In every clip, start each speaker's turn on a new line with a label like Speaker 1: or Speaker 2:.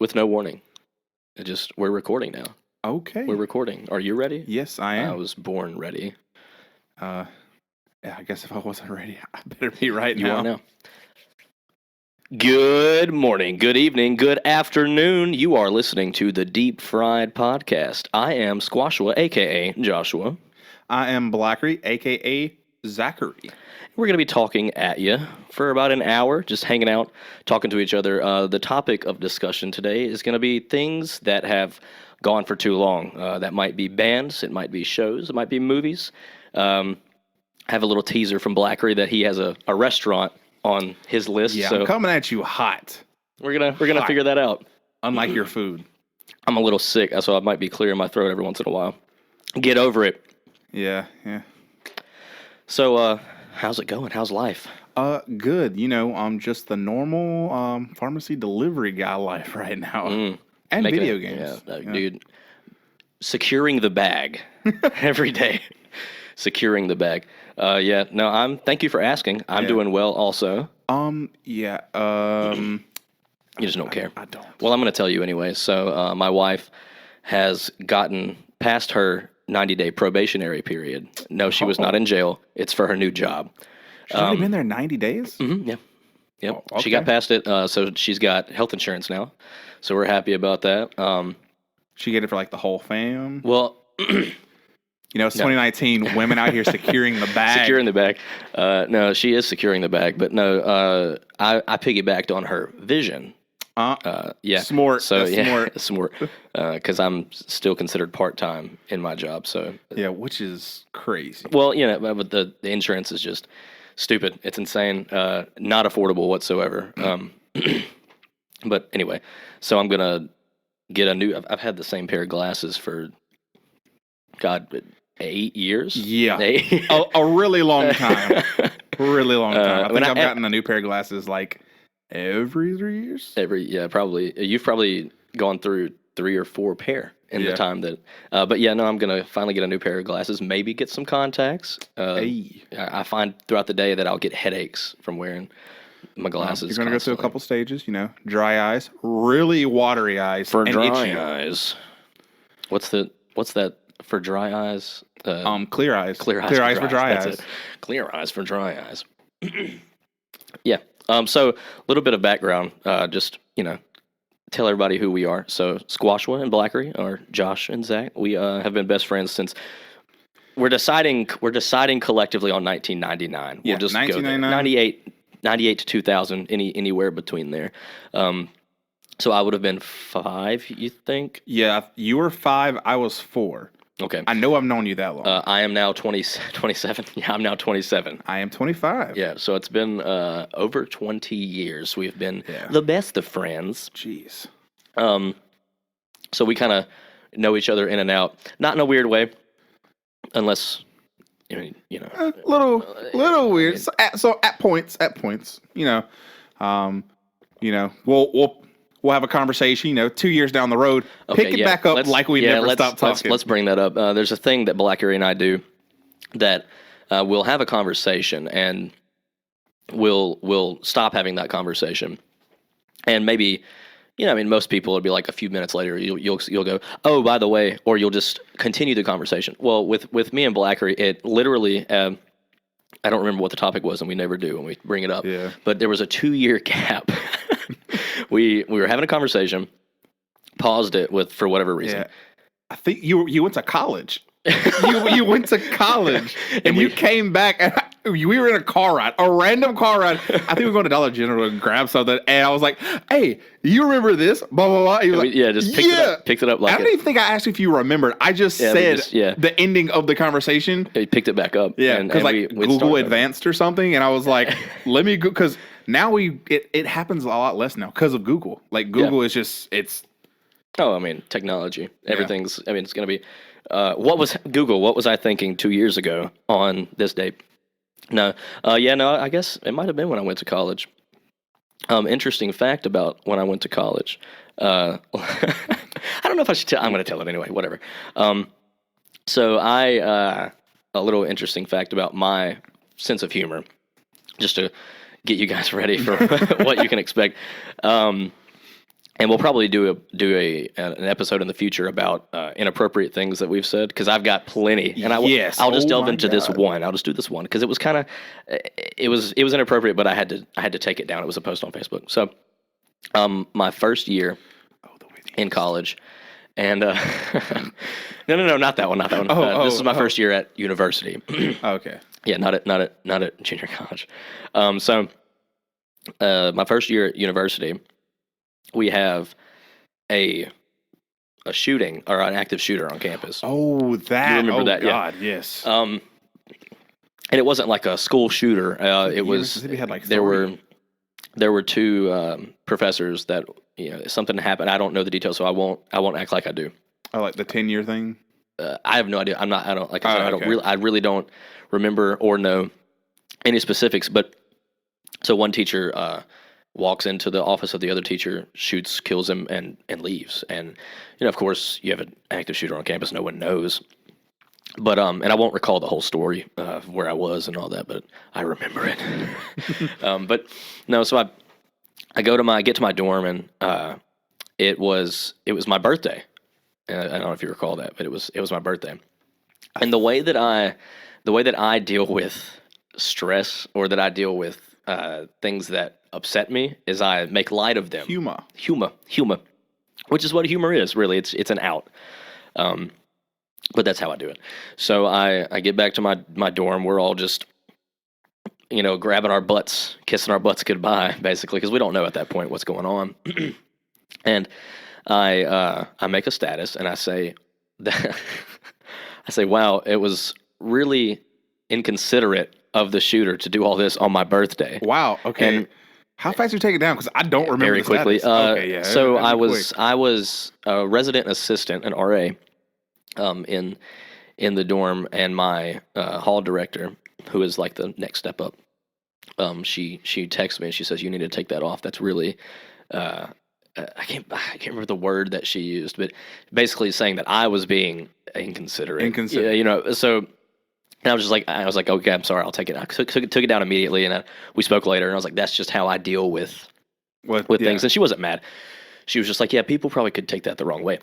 Speaker 1: with no warning. We're recording now.
Speaker 2: Okay.
Speaker 1: We're recording. Are you ready?
Speaker 2: Yes, I am.
Speaker 1: I was born ready.
Speaker 2: Yeah, I guess if I wasn't ready, I better be right
Speaker 1: You
Speaker 2: now.
Speaker 1: are now. Good morning, good evening, good afternoon. You are listening to the Deep Fried Podcast. I am Squashua, a.k.a. Joshua.
Speaker 2: I am Blaiquiri, a.k.a. Zachary.
Speaker 1: We're going to be talking at you for about an hour, just hanging out, talking to each other. The topic of discussion today is going to be things that have gone for too long. That might be bands, it might be shows, it might be movies. I have a little teaser from Blaiquiri that he has a restaurant on his list.
Speaker 2: Yeah,
Speaker 1: so
Speaker 2: I'm coming at you hot.
Speaker 1: We're gonna figure that out.
Speaker 2: Unlike your food.
Speaker 1: I'm a little sick, so I might be clearing my throat every once in a while. Get over it.
Speaker 2: Yeah.
Speaker 1: So, how's it going? How's life?
Speaker 2: Good. I'm just the normal pharmacy delivery guy life right now. And video games.
Speaker 1: Yeah, dude. Securing the bag every day. Securing the bag. Thank you for asking. I'm doing well also.
Speaker 2: You
Speaker 1: just don't care.
Speaker 2: I don't.
Speaker 1: Well, I'm going to tell you anyway. So, my wife has gotten past her 90-day probationary period. No, she was not in jail. It's for her new job.
Speaker 2: She's already been there 90 days?
Speaker 1: Mm-hmm, yeah. Yep.
Speaker 2: Oh, okay.
Speaker 1: She got past it, so she's got health insurance now. So we're happy about that.
Speaker 2: She get it for like the whole fam?
Speaker 1: Well,
Speaker 2: it's 2019, women out here securing the bag.
Speaker 1: Securing the bag. No, she is securing the bag, but no, I piggybacked on her vision. Yeah.
Speaker 2: Smart.
Speaker 1: So
Speaker 2: Smart.
Speaker 1: Smart. Because I'm still considered part-time in my job. So
Speaker 2: yeah, which is crazy.
Speaker 1: Well, but the insurance is just stupid. It's insane. Not affordable whatsoever. But anyway, so I'm gonna get a new. I've had the same pair of glasses for 8 years.
Speaker 2: Yeah, a really long time. Really long time. I think I've gotten a new pair of glasses like every 3 years.
Speaker 1: Probably. You've probably gone through 3 or 4 pair in the time that. But yeah, no, I'm gonna finally get a new pair of glasses. Maybe get some contacts. I find throughout the day that I'll get headaches from wearing my glasses.
Speaker 2: You're gonna go through a couple stages. Dry eyes, really watery eyes,
Speaker 1: for
Speaker 2: and
Speaker 1: dry
Speaker 2: itchy.
Speaker 1: eyes. What's that for dry eyes?
Speaker 2: Clear eyes.
Speaker 1: Clear eyes for dry eyes. Clear eyes for dry eyes. Yeah. So a little bit of background. Just tell everybody who we are. So Squashua and Blaiquiri, or Josh and Zach. We have been best friends since. We're deciding collectively on 1999.
Speaker 2: Yeah,
Speaker 1: we'll just
Speaker 2: 1999.
Speaker 1: 98 to 2000, anywhere between there. So I would have been 5, you think?
Speaker 2: Yeah, you were 5. I was 4.
Speaker 1: Okay.
Speaker 2: I know I've known you that long.
Speaker 1: I am now 27. Yeah, I'm now 27.
Speaker 2: I am 25.
Speaker 1: Yeah, so it's been over 20 years. We've been the best of friends.
Speaker 2: Jeez.
Speaker 1: So we kind of know each other in and out, not in a weird way, unless
Speaker 2: a little weird. So at points, we'll have a conversation. 2 years down the road, pick it back up like we never stopped talking.
Speaker 1: Let's bring that up. There's a thing that Blaiquiri and I do that we'll have a conversation and we'll stop having that conversation, and maybe. Most people would be like a few minutes later, you'll go, oh, by the way, or you'll just continue the conversation. Well, with me and Blaiquiri, it literally, I don't remember what the topic was, and we never do when we bring it up.
Speaker 2: Yeah.
Speaker 1: But there was a 2-year gap. we were having a conversation, paused it for whatever reason.
Speaker 2: Yeah. I think you went to college. you went to college, and you came back, and we were in a random car ride. I think we were going to Dollar General and grab something, and I was like, hey, you remember this? Blah, blah, blah.
Speaker 1: Just picked it up. Like
Speaker 2: I don't even think I asked if you remembered. I just said the ending of the conversation.
Speaker 1: He picked it back up.
Speaker 2: Yeah, because Google Advanced or something, and I was like, let me go, because now it happens a lot less now because of Google. Like, Google is just, it's...
Speaker 1: Oh, technology. Everything's, it's going to be... what was I thinking 2 years ago on this date? No. I guess it might have been when I went to college. Interesting fact about when I went to college. I don't know if I should tell. I'm going to tell it anyway. Whatever. So a little interesting fact about my sense of humor, just to get you guys ready for what you can expect. And we'll probably do an episode in the future about inappropriate things that we've said, because I've got plenty. And I'll just delve into this one. I'll just do this one because it was kind of it was inappropriate, but I had to take it down. It was a post on Facebook. So my first year in college, and no, not that one. This is my first year at university.
Speaker 2: Okay.
Speaker 1: Yeah, not at junior college. So my first year at university, we have a shooting, or an active shooter on campus.
Speaker 2: Oh, that!
Speaker 1: You remember that?
Speaker 2: God,
Speaker 1: yeah.
Speaker 2: Yes.
Speaker 1: And it wasn't like a school shooter. It was.
Speaker 2: Had like
Speaker 1: there were two professors that something happened. I don't know the details, so I won't act like I do.
Speaker 2: Oh, like the 10-year thing.
Speaker 1: I have no idea. I don't like. I said,
Speaker 2: okay.
Speaker 1: I really don't remember or know any specifics. But so one teacher walks into the office of the other teacher, shoots, kills him, and leaves. And of course, you have an active shooter on campus. No one knows. But and I won't recall the whole story of where I was and all that, but I remember it. But no, so I get to my dorm, and it was my birthday. I don't know if you recall that, but it was my birthday. And the way that I deal with stress, or that I deal with things that upset me, is I make light of them. Humor, which is what humor is, really. It's an out. But that's how I do it. So I get back to my dorm. We're all just, grabbing our butts, kissing our butts goodbye, basically, because we don't know at that point what's going on. And I make a status, and I say that wow, it was really inconsiderate of the shooter to do all this on my birthday.
Speaker 2: Wow. Okay. And how fast you take it down? Because I don't remember
Speaker 1: very quickly.
Speaker 2: Okay, yeah.
Speaker 1: So I was a resident assistant, an RA, in the dorm, and my hall director, who is like the next step up, she texts me and she says, "You need to take that off. That's really." I can't remember the word that she used, but basically saying that I was being inconsiderate. Yeah, so, and I was like, okay, I'm sorry, I'll take it. I took it down immediately, and we spoke later, and I was like, that's just how I deal with things. And she wasn't mad. She was just like, yeah, people probably could take that the wrong way.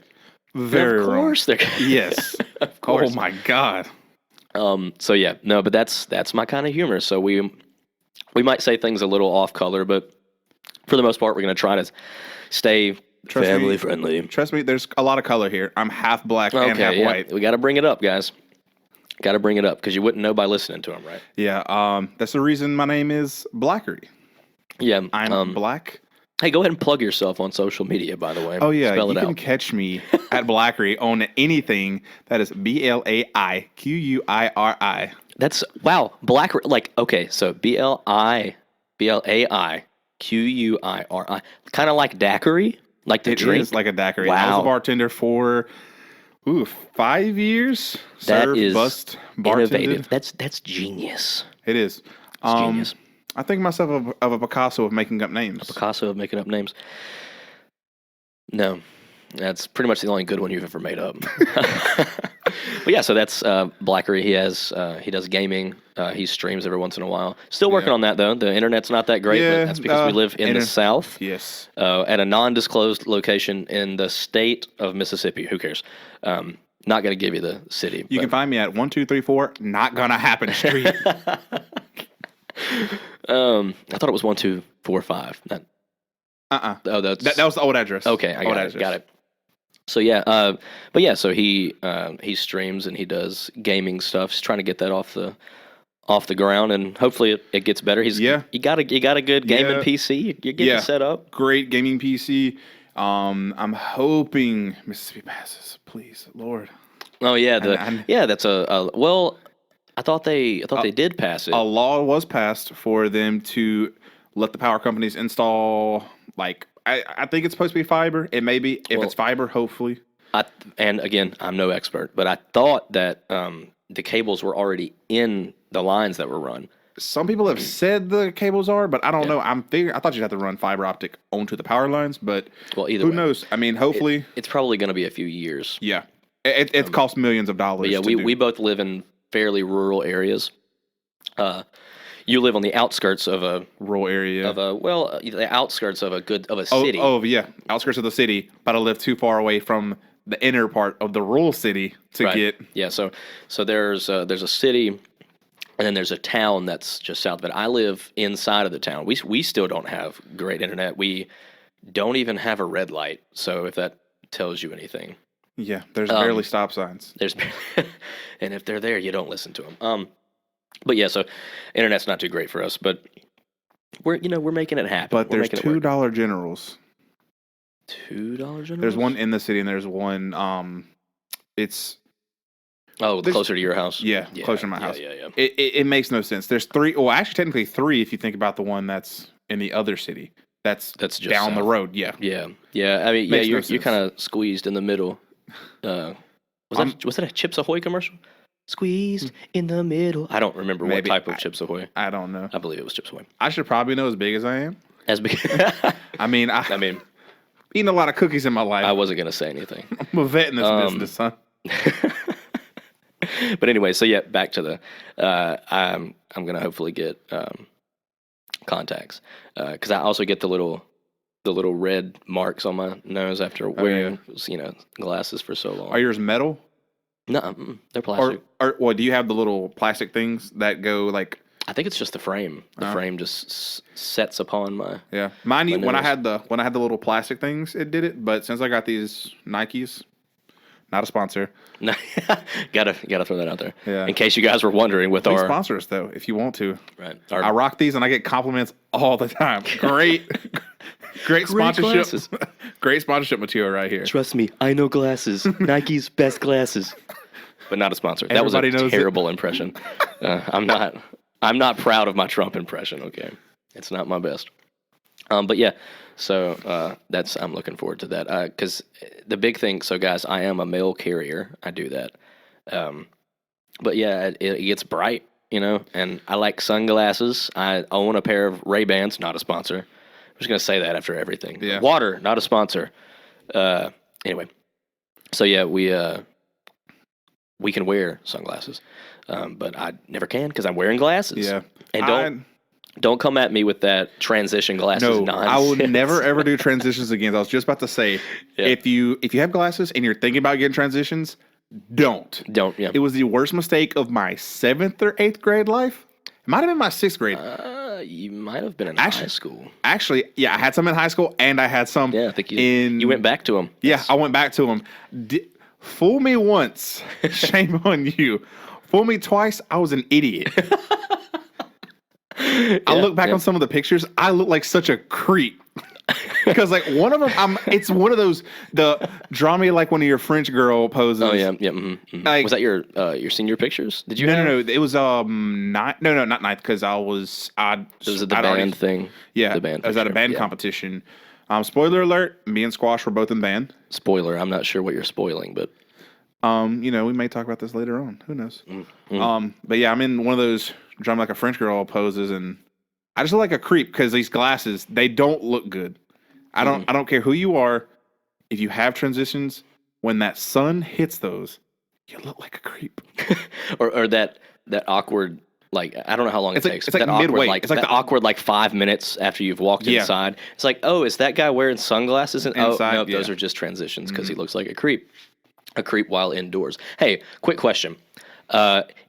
Speaker 2: Very wrong.
Speaker 1: Of course they're.
Speaker 2: Yes. Of course. Oh my God.
Speaker 1: So yeah, no, but that's my kind of humor. So we might say things a little off color, but for the most part, we're going to try to stay family friendly.
Speaker 2: Trust me, there's a lot of color here. I'm half black and half white.
Speaker 1: We got to bring it up, guys. Got to bring it up, because you wouldn't know by listening to them, right?
Speaker 2: Yeah. That's the reason my name is Blaiquiri.
Speaker 1: Yeah.
Speaker 2: I'm black.
Speaker 1: Hey, go ahead and plug yourself on social media, by the way.
Speaker 2: Oh, yeah.
Speaker 1: Spell
Speaker 2: you can catch me at Blaiquiri on anything that is BLAIQUIRI.
Speaker 1: That's, wow. Blaiquiri. Like, okay, so BLAIQUIRI. Kind of like daiquiri? Like the drink?
Speaker 2: It is like a daiquiri.
Speaker 1: Wow.
Speaker 2: I was a bartender for 5 years.
Speaker 1: That is
Speaker 2: innovative.
Speaker 1: That's genius.
Speaker 2: It is.
Speaker 1: It's genius.
Speaker 2: I think myself of a Picasso of making up names.
Speaker 1: A Picasso of making up names. No, that's pretty much the only good one you've ever made up. But yeah, so that's Blaiquiri. He does gaming. He streams every once in a while. Still working on that, though. The internet's not that great, but that's because we live in the South.
Speaker 2: Yes.
Speaker 1: At a non-disclosed location in the state of Mississippi. Who cares? Not going to give you the city.
Speaker 2: You can find me at 1234 Not Gonna Happen Street.
Speaker 1: I thought it was 1245. Oh, that
Speaker 2: was the old address.
Speaker 1: Okay, I got it. So yeah, but yeah, so he streams and he does gaming stuff. He's trying to get that off the ground, and hopefully it gets better. You got a good gaming PC. You're getting set up.
Speaker 2: Great gaming PC. I'm hoping Mississippi passes, please, Lord.
Speaker 1: Oh yeah, that's well. I thought they did pass it.
Speaker 2: A law was passed for them to let the power companies install, like, I think it's supposed to be fiber. It may be. If it's fiber, hopefully.
Speaker 1: And again, I'm no expert, but I thought that the cables were already in the lines that were run.
Speaker 2: Some people have said the cables are, but I don't know. I thought you'd have to run fiber optic onto the power lines, but who knows? I mean, hopefully.
Speaker 1: It's probably going to be a few years.
Speaker 2: Yeah. It costs millions of dollars.
Speaker 1: But yeah, we both live in fairly rural areas. You live on the outskirts of a
Speaker 2: rural area.
Speaker 1: the outskirts of a city.
Speaker 2: Oh, yeah, outskirts of the city, but I live too far away from the inner part of the rural city to get.
Speaker 1: Yeah, so there's a city, and then there's a town that's just south of it. I live inside of the town. We still don't have great internet. We don't even have a red light. So if that tells you anything,
Speaker 2: Yeah, there's barely stop signs.
Speaker 1: And if they're there, you don't listen to them. But yeah, so internet's not too great for us, but we're making it happen.
Speaker 2: But there's $2 Generals.
Speaker 1: $2 Generals?
Speaker 2: There's one in the city, and there's one. It's
Speaker 1: closer to your house.
Speaker 2: Yeah, closer to my house.
Speaker 1: Yeah.
Speaker 2: It makes no sense. There's 3. Well, actually, technically 3 if you think about the one that's in the other city. That's just down the road. Yeah.
Speaker 1: I mean, you're kind of squeezed in the middle. Was that a Chips Ahoy commercial? Squeezed in the middle. I don't remember what type of Chips Ahoy.
Speaker 2: I don't know.
Speaker 1: I believe it was Chips Ahoy.
Speaker 2: I should probably know as big as I am.
Speaker 1: As big.
Speaker 2: I mean, eating a lot of cookies in my life.
Speaker 1: I wasn't gonna say anything.
Speaker 2: I'm a vet in this business, son.
Speaker 1: But anyway, so yeah, back to the. I'm gonna hopefully get contacts because I also get the little red marks on my nose after wearing glasses for so long.
Speaker 2: Are yours metal?
Speaker 1: No, they're plastic.
Speaker 2: Or do you have the little plastic things that go like?
Speaker 1: I think it's just the frame. The frame just sets upon my.
Speaker 2: Yeah, mine. When I had the little plastic things, it did it. But since I got these Nikes, not a sponsor.
Speaker 1: No, gotta throw that out there.
Speaker 2: Yeah.
Speaker 1: In case you guys were wondering, with
Speaker 2: Please
Speaker 1: our
Speaker 2: sponsor us though, if you want to.
Speaker 1: Right.
Speaker 2: I rock these and I get compliments all the time. Great sponsorship. Great sponsorship material right here.
Speaker 1: Trust me, I know glasses. Nike's best glasses. But not a sponsor. That was a terrible impression. I'm not proud of my Trump impression. Okay, it's not my best. But yeah, so I'm looking forward to that because the big thing. So guys, I am a mail carrier. I do that. But yeah, it gets bright, and I like sunglasses. I own a pair of Ray-Bans. Not a sponsor. I'm just gonna say that after everything.
Speaker 2: Yeah.
Speaker 1: Water, not a sponsor. Anyway, so yeah, we can wear sunglasses, but I never can because I'm wearing glasses.
Speaker 2: Yeah,
Speaker 1: and don't come at me with that transition glasses nonsense.
Speaker 2: I will never ever do transitions again. I was just about to say, if you have glasses and you're thinking about getting transitions, don't.
Speaker 1: Yeah.
Speaker 2: It was the worst mistake of my 7th or 8th grade life. It might have been my 6th grade.
Speaker 1: You might have been in high school.
Speaker 2: Actually, yeah, I had some in high school, and I had some.
Speaker 1: Yeah, I think you went back to them.
Speaker 2: Yeah, I went back to them. Fool me once, shame on you. Fool me twice, I was an idiot. I look back on some of the pictures, I look like such a creep. Because like one of them, it's one of those draw me like one of your French girl poses.
Speaker 1: Oh yeah. Mm-hmm.
Speaker 2: Like,
Speaker 1: was that your senior pictures? Did you?
Speaker 2: No. It was not 9th because I was.
Speaker 1: So was it the band thing?
Speaker 2: Yeah,
Speaker 1: the band.
Speaker 2: I was at a band competition. Spoiler alert: me and Squash were both in band.
Speaker 1: Spoiler: I'm not sure what you're spoiling, but
Speaker 2: we may talk about this later on. Who knows? Mm-hmm. But yeah, I'm in one of those draw me like a French girl poses, and I just look like a creep because these glasses, they don't look good. I don't care who you are. If you have transitions, when that sun hits those, you look like a creep.
Speaker 1: or that awkward, like, I don't know how long it takes.
Speaker 2: It's like midway.
Speaker 1: It's like the awkward 5 minutes after you've walked inside. It's like, oh, is that guy wearing sunglasses? And
Speaker 2: inside,
Speaker 1: no, those are just transitions because he looks like a creep. A creep while indoors. Hey, quick question.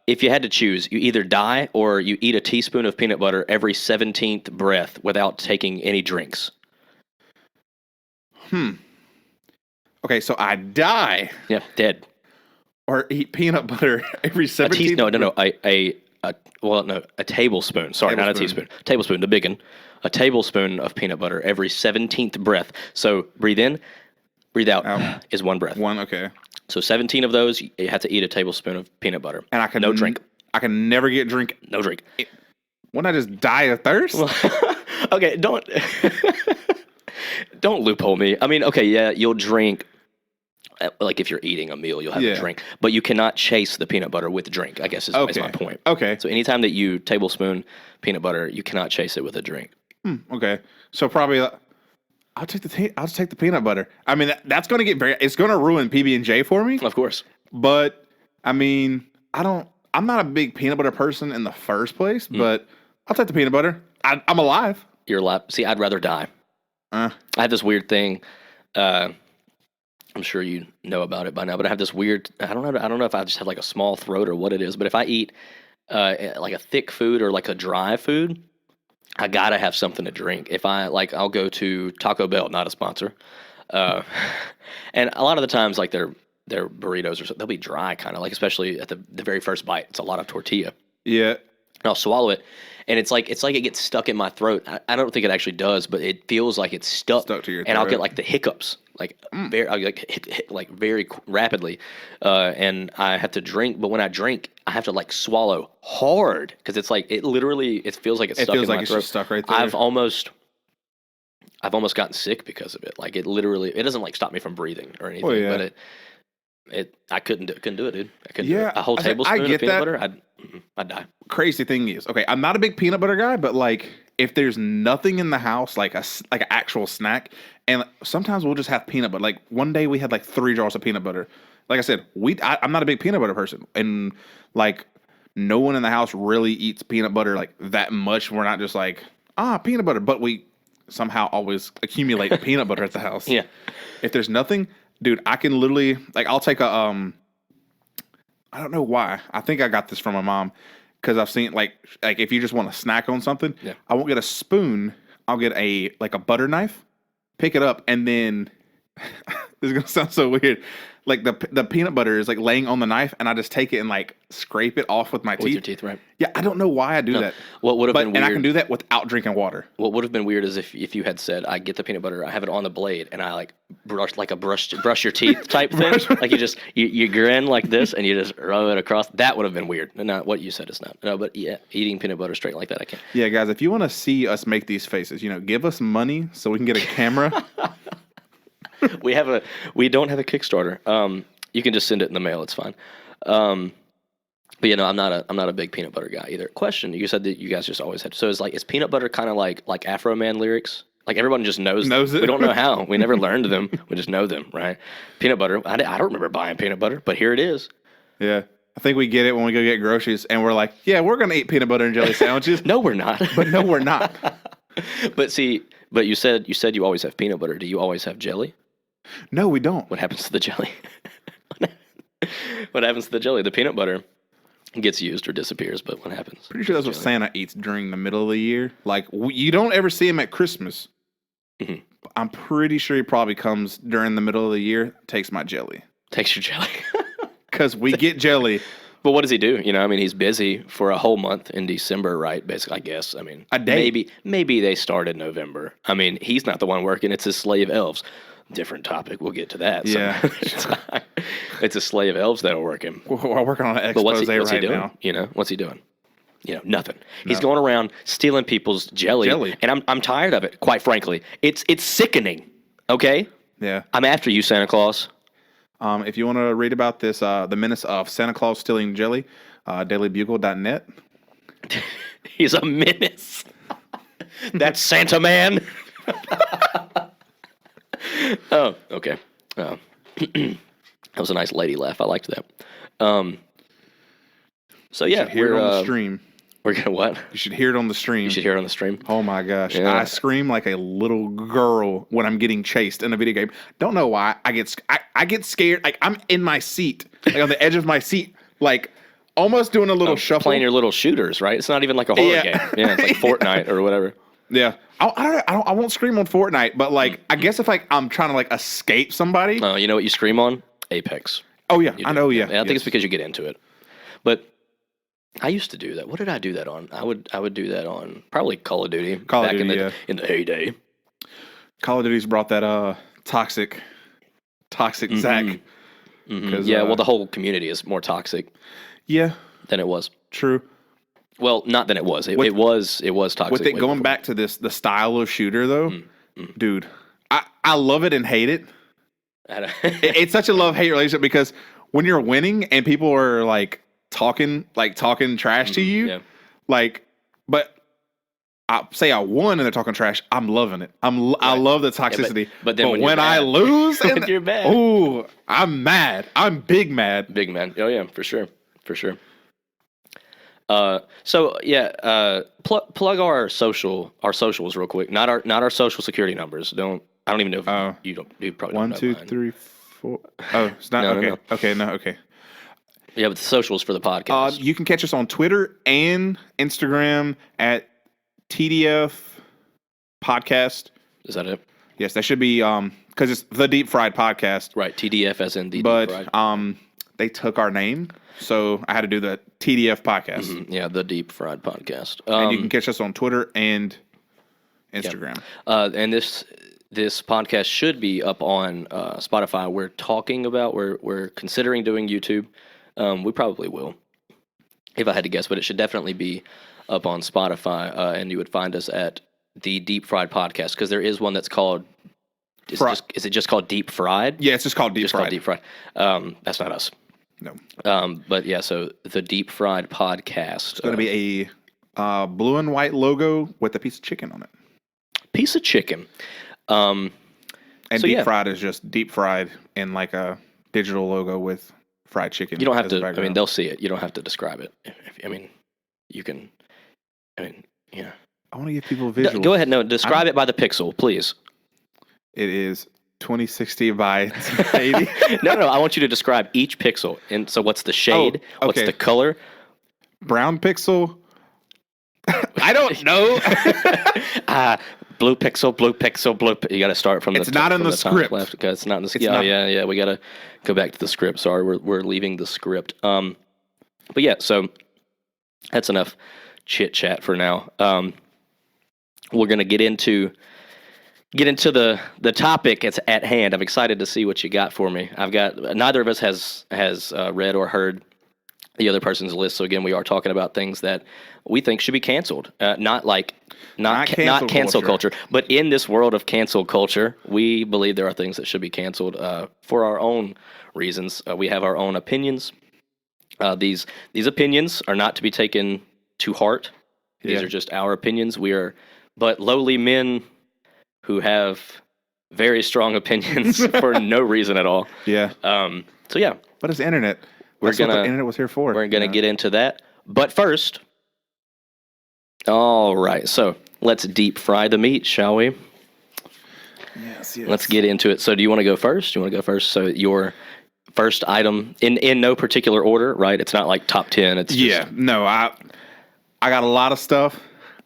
Speaker 1: If you had to choose, you either die or you eat a teaspoon of peanut butter every 17th breath without taking any drinks.
Speaker 2: Okay, so I die.
Speaker 1: Yeah, dead.
Speaker 2: Or eat peanut butter every 17th.
Speaker 1: A tablespoon. Sorry, not a teaspoon. Tablespoon, the big one. A tablespoon of peanut butter every 17th breath. So breathe in, breathe out is one breath.
Speaker 2: One, okay.
Speaker 1: So 17 of those, you have to eat a tablespoon of peanut butter.
Speaker 2: And I can
Speaker 1: no drink.
Speaker 2: I can never get drink.
Speaker 1: No drink.
Speaker 2: Wouldn't I just die of thirst?
Speaker 1: Okay, don't loophole me. I mean, okay, yeah, you'll drink. Like if you're eating a meal, you'll have a drink, but you cannot chase the peanut butter with a drink. I guess is my point.
Speaker 2: Okay.
Speaker 1: So anytime that you tablespoon peanut butter, you cannot chase it with a drink.
Speaker 2: Okay. So probably I'll take the peanut butter. I mean that's going to get it's going to ruin PB&J for me.
Speaker 1: Of course.
Speaker 2: But I mean, I'm not a big peanut butter person in the first place, but I'll take the peanut butter. I'm alive.
Speaker 1: You're alive. See, I'd rather die.
Speaker 2: Uh,
Speaker 1: I have this weird thing. I'm sure you know about it by now, but I have this weird. I don't know if I just have like a small throat or what it is. But if I eat like a thick food or like a dry food, I gotta have something to drink. If I like, I'll go to Taco Bell, not a sponsor, uh, and a lot of the times, like their burritos or something, they'll be dry, kind of like, especially at the very first bite. It's a lot of tortilla.
Speaker 2: yeah.
Speaker 1: And I'll swallow it, and it's like it gets stuck in my throat. I don't think it actually does, but it feels like it's stuck
Speaker 2: To your
Speaker 1: and I'll
Speaker 2: throat.
Speaker 1: get like the hiccups, like I'll like hit like very rapidly, and I have to drink. But when I drink, I have to like swallow hard because it's like it feels like it's stuck in my throat.
Speaker 2: Just stuck right there.
Speaker 1: I've almost gotten sick because of it. Like it doesn't like stop me from breathing or anything,
Speaker 2: yeah.
Speaker 1: but I couldn't do it, dude. I couldn't do
Speaker 2: Yeah,
Speaker 1: it. A whole
Speaker 2: I
Speaker 1: tablespoon
Speaker 2: get
Speaker 1: of peanut
Speaker 2: that.
Speaker 1: butter, I'd die.
Speaker 2: Crazy thing is, okay, I'm not a big peanut butter guy, but like if there's nothing in the house, like an actual snack, and sometimes we'll just have peanut butter. Like one day we had like 3 jars of peanut butter. Like I said, I'm not a big peanut butter person, and like no one in the house really eats peanut butter like that much. We're not just like peanut butter, but we somehow always accumulate peanut butter at the house.
Speaker 1: Yeah.
Speaker 2: If there's nothing, dude, I can literally like I'll take a I don't know why. I think I got this from my mom because I've seen like if you just want to snack on something,
Speaker 1: Yeah.
Speaker 2: I won't get a spoon. I'll get a butter knife, pick it up, and then this is gonna sound so weird. Like the peanut butter is like laying on the knife, and I just take it and like scrape it off with my teeth.
Speaker 1: With your teeth, right?
Speaker 2: Yeah, I don't know why I do that.
Speaker 1: What would have been weird?
Speaker 2: And I can do that without drinking water.
Speaker 1: What would have been weird is if you had said, "I get the peanut butter, I have it on the blade, and I like brush your teeth type thing." Like you grin like this, and you just rub it across. That would have been weird. No, what you said is not. No, but yeah, eating peanut butter straight like that, I can't.
Speaker 2: Yeah, guys, if you want to see us make these faces, give us money so we can get a camera.
Speaker 1: We don't have a Kickstarter. You can just send it in the mail. It's fine. But I'm not a big peanut butter guy either. Question: you said that you guys just always had. So is peanut butter kind of like Afro Man lyrics? Like everyone just knows
Speaker 2: it.
Speaker 1: We don't know how. We never learned them. We just know them, right? Peanut butter. I don't remember buying peanut butter, but here it is.
Speaker 2: Yeah. I think we get it when we go get groceries, and we're like, yeah, we're going to eat peanut butter and jelly sandwiches.
Speaker 1: No, we're not.
Speaker 2: But no, we're not.
Speaker 1: But you said you always have peanut butter. Do you always have jelly?
Speaker 2: No, we don't.
Speaker 1: What happens to the jelly? What happens to the jelly? The peanut butter gets used or disappears, but what happens?
Speaker 2: Pretty sure that's what Santa eats during the middle of the year. Like, you don't ever see him at Christmas.
Speaker 1: Mm-hmm.
Speaker 2: I'm pretty sure he probably comes during the middle of the year, takes my jelly.
Speaker 1: Takes your jelly.
Speaker 2: Because we get jelly.
Speaker 1: But what does he do? He's busy for a whole month in December, right? Basically, I guess.
Speaker 2: A day.
Speaker 1: Maybe they start in November. He's not the one working. It's his slave elves. Different topic. We'll get to that.
Speaker 2: Yeah.
Speaker 1: It's a slave elves that are working.
Speaker 2: We're working on an expose
Speaker 1: What's he
Speaker 2: right
Speaker 1: doing?
Speaker 2: now.
Speaker 1: What's he doing? Nothing. He's going around stealing people's jelly. And I'm tired of it, quite frankly. It's sickening. Okay?
Speaker 2: Yeah.
Speaker 1: I'm after you, Santa Claus.
Speaker 2: If you want to read about this, the menace of Santa Claus stealing jelly, dailybugle.net.
Speaker 1: He's a menace. That's Santa Man. Oh, okay. That was a nice lady laugh. I liked that. So yeah,
Speaker 2: hear it on the stream.
Speaker 1: We're gonna what?
Speaker 2: You should hear it on the stream.
Speaker 1: You should hear it on the stream.
Speaker 2: Oh my gosh.
Speaker 1: Yeah.
Speaker 2: I scream like a little girl when I'm getting chased in a video game. Don't know why. I get scared. Like I'm in my seat, like on the edge of my seat, like almost doing a little shuffle.
Speaker 1: Playing your little shooters, right? It's not even like a horror game. Yeah, it's like Fortnite or whatever.
Speaker 2: Yeah. I won't scream on Fortnite, but like I guess if like I'm trying to like escape somebody.
Speaker 1: You know what you scream on? Apex.
Speaker 2: Oh yeah, I know. Yeah.
Speaker 1: I think it's because you get into it. But I used to do that. What did I do that on? I would do that on probably Call of Duty. In the heyday.
Speaker 2: Call of Duty's brought that toxic Zach.
Speaker 1: Mm-hmm. Yeah, well the whole community is more toxic.
Speaker 2: Yeah.
Speaker 1: Than it was.
Speaker 2: True.
Speaker 1: Well, not than it was. It was toxic.
Speaker 2: With it going back to the style of shooter though, dude, I love it and hate it. It's such a love-hate relationship because when you're winning and people are like talking trash to you, but I say I won and they're talking trash, I'm loving it. I love the toxicity.
Speaker 1: Yeah, but then
Speaker 2: when I lose,
Speaker 1: when you're bad,
Speaker 2: ooh, I'm mad. I'm big mad.
Speaker 1: Big man. Oh yeah, for sure. So yeah, plug our socials real quick. Not our social security numbers. I don't even know if you probably don't
Speaker 2: One,
Speaker 1: know
Speaker 2: two,
Speaker 1: mine.
Speaker 2: 3, 4. Oh, it's not
Speaker 1: No,
Speaker 2: okay.
Speaker 1: no.
Speaker 2: Okay, no, okay.
Speaker 1: Yeah, but the socials for the podcast.
Speaker 2: You can catch us on Twitter and Instagram at TDF Podcast.
Speaker 1: Is that it?
Speaker 2: Yes, that should be because it's the Deep Fried Podcast.
Speaker 1: Right, TDF as in the
Speaker 2: But
Speaker 1: deep fried.
Speaker 2: they took our name, so I had to do the TDF Podcast.
Speaker 1: Yeah, the deep fried podcast.
Speaker 2: And you can catch us on Twitter and Instagram.
Speaker 1: And this podcast should be up on Spotify. We're considering doing YouTube. We probably will, if I had to guess, but it should definitely be up on Spotify, and you would find us at the Deep Fried Podcast, because there is one that's called. Is it just called Deep Fried?
Speaker 2: Yeah, it's just called Deep Fried.
Speaker 1: Called Deep Fried. That's not us.
Speaker 2: No.
Speaker 1: But yeah, so the Deep Fried Podcast.
Speaker 2: It's going to be a blue and white logo with a piece of chicken on it.
Speaker 1: Piece of chicken.
Speaker 2: And Deep Fried is just deep fried in like a digital logo with fried chicken.
Speaker 1: You don't have to. I mean, they'll see it. You don't have to describe it. You can. Yeah.
Speaker 2: I want to give people a visual.
Speaker 1: Go ahead. No, describe it by the pixel, please.
Speaker 2: It is 2060 by 1080.
Speaker 1: No. I want you to describe each pixel. And so, what's the shade?
Speaker 2: Oh, okay.
Speaker 1: What's the color?
Speaker 2: Brown pixel. I don't know.
Speaker 1: Blue pixel, blue pixel, blue. You got to start from the.
Speaker 2: It's not in the script.
Speaker 1: Left, because it's not in the script. Yeah. We got to go back to the script. Sorry, we're leaving the script. But yeah, so that's enough chit chat for now. We're gonna get into the topic that's at hand. I'm excited to see what you got for me. Neither of us has read or heard the other person's list. So again, we are talking about things that we think should be canceled. Not cancel culture, but in this world of cancel culture, we believe there are things that should be canceled for our own reasons. We have our own opinions. These opinions are not to be taken to heart. These are just our opinions. We are but lowly men who have very strong opinions for no reason at all.
Speaker 2: Yeah.
Speaker 1: So yeah.
Speaker 2: But it's the internet. That's what the internet was here for.
Speaker 1: We're going to get into that. But first, all right. So let's deep fry the meat, shall we?
Speaker 2: Yes.
Speaker 1: Let's get into it. So do you want to go first? So your first item in no particular order, right? It's not like top 10. It's just,
Speaker 2: no. I got a lot of stuff.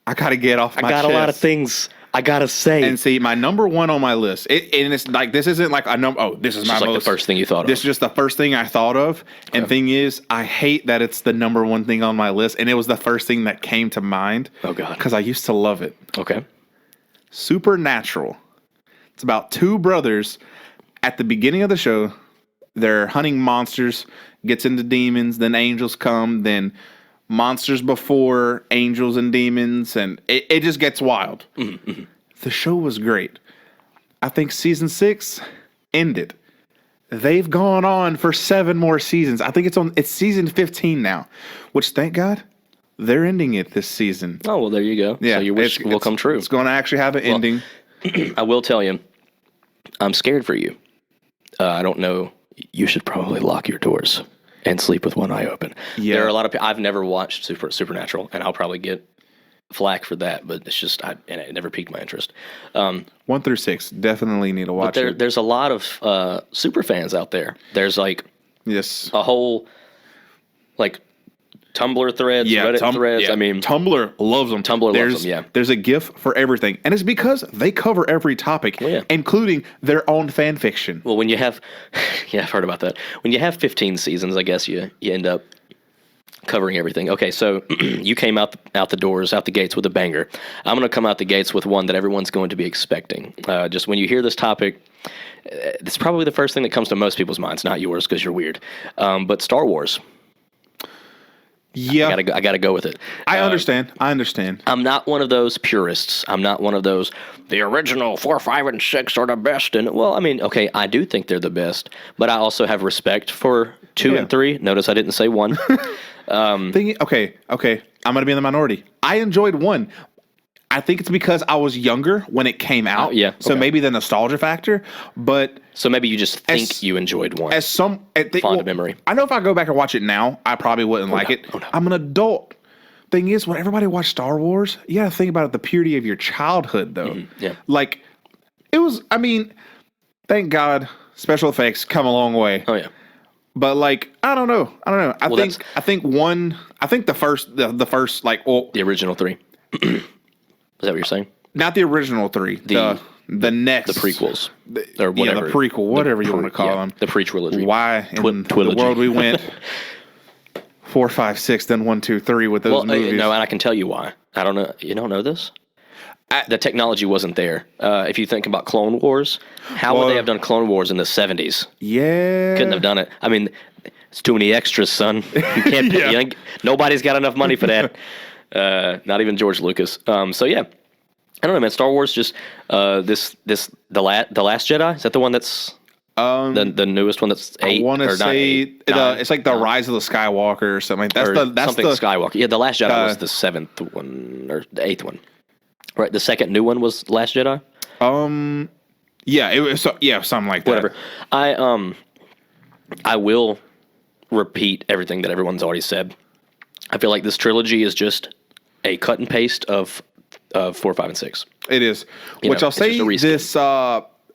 Speaker 2: I got to get off my chest.
Speaker 1: I got a lot of things I gotta say.
Speaker 2: And see, my number one on my list, and it's like, this isn't like a number, this is my
Speaker 1: like the first thing you thought of.
Speaker 2: This is just the first thing I thought of. Okay. And thing is, I hate that it's the number one thing on my list, and it was the first thing that came to mind.
Speaker 1: Oh, God.
Speaker 2: Because I used to love it.
Speaker 1: Okay.
Speaker 2: Supernatural. It's about two brothers. At the beginning of the show, they're hunting monsters, gets into demons, then angels come, then monsters before angels and demons, and it just gets wild. Mm-hmm. The show was great. I think season 6 ended. They've gone on for 7 more seasons. I think it's season 15 now, which, thank God, they're ending it this season.
Speaker 1: Oh, well, there you go.
Speaker 2: Yeah,
Speaker 1: so your wish will come true.
Speaker 2: It's going to actually have an ending.
Speaker 1: I will tell you, I'm scared for you. I don't know. You should probably lock your doors and sleep with one eye open. Yeah. There are a lot of people. I've never watched Supernatural, and I'll probably get flack for that, but it's just, and it never piqued my interest.
Speaker 2: 1 through 6, definitely need to watch it.
Speaker 1: There's a lot of super fans out there. There's like a whole like Tumblr threads, Reddit threads.
Speaker 2: Yeah.
Speaker 1: I mean,
Speaker 2: Tumblr loves them.
Speaker 1: Loves them, yeah.
Speaker 2: There's a GIF for everything, and it's because they cover every topic, including their own fan fiction.
Speaker 1: Well, when you have, I've heard about that. When you have 15 seasons, I guess you end up covering everything. Okay, so you came out the gates with a banger. I'm going to come out the gates with one that everyone's going to be expecting. Just when you hear this topic, it's probably the first thing that comes to most people's minds, not yours because you're weird. But Star Wars.
Speaker 2: Yeah,
Speaker 1: I gotta go with it.
Speaker 2: I understand.
Speaker 1: I'm not one of those purists. I'm not one of those. The original 4, 5, and 6 are the best. And well, I mean, okay, I do think they're the best, but I also have respect for 2 and 3. Notice I didn't say 1.
Speaker 2: Okay. I'm gonna be in the minority. I enjoyed 1. I think it's because I was younger when it came out. So maybe the nostalgia factor, but
Speaker 1: so maybe you just think you enjoyed 1.
Speaker 2: Fond
Speaker 1: memory.
Speaker 2: I know if I go back and watch it now, I probably wouldn't like it.
Speaker 1: Oh, no.
Speaker 2: I'm an adult. thing is, when everybody watched Star Wars, you got to think about the purity of your childhood, though.
Speaker 1: Yeah.
Speaker 2: Like, it was, I mean, thank God special effects come a long way.
Speaker 1: Oh, yeah.
Speaker 2: But, like, I don't know. I think the first, like, well,
Speaker 1: The original 3. Is that what you're saying?
Speaker 2: not the original 3. The next.
Speaker 1: The prequels. Or whatever.
Speaker 2: Yeah, the prequel, whatever you want to call them.
Speaker 1: The pre-trilogy.
Speaker 2: Why in the world we went 4, 5, 6, then 1, 2, 3 with those movies?
Speaker 1: No, and I can tell you why. I don't know. You don't know this? The technology wasn't there. If you think about Clone Wars, how would they have done Clone Wars in the 70s?
Speaker 2: Yeah.
Speaker 1: Couldn't have done it. I mean, it's too many extras, son. You can't. Nobody's got enough money for that. Not even George Lucas. So yeah, I don't know, man. Star Wars just the Last Jedi. Is that the one that's the newest one that's 8?
Speaker 2: I want to say it's like the Rise of the Skywalker or something. That's
Speaker 1: something Skywalker. Yeah, the Last Jedi was the 7th one or the 8th one. Right, the second new one was Last Jedi.
Speaker 2: Yeah, it was. Something like that.
Speaker 1: Whatever. I will repeat everything that everyone's already said. I feel like this trilogy is just a cut and paste of 4, 5, and 6.
Speaker 2: It is. I'll say this.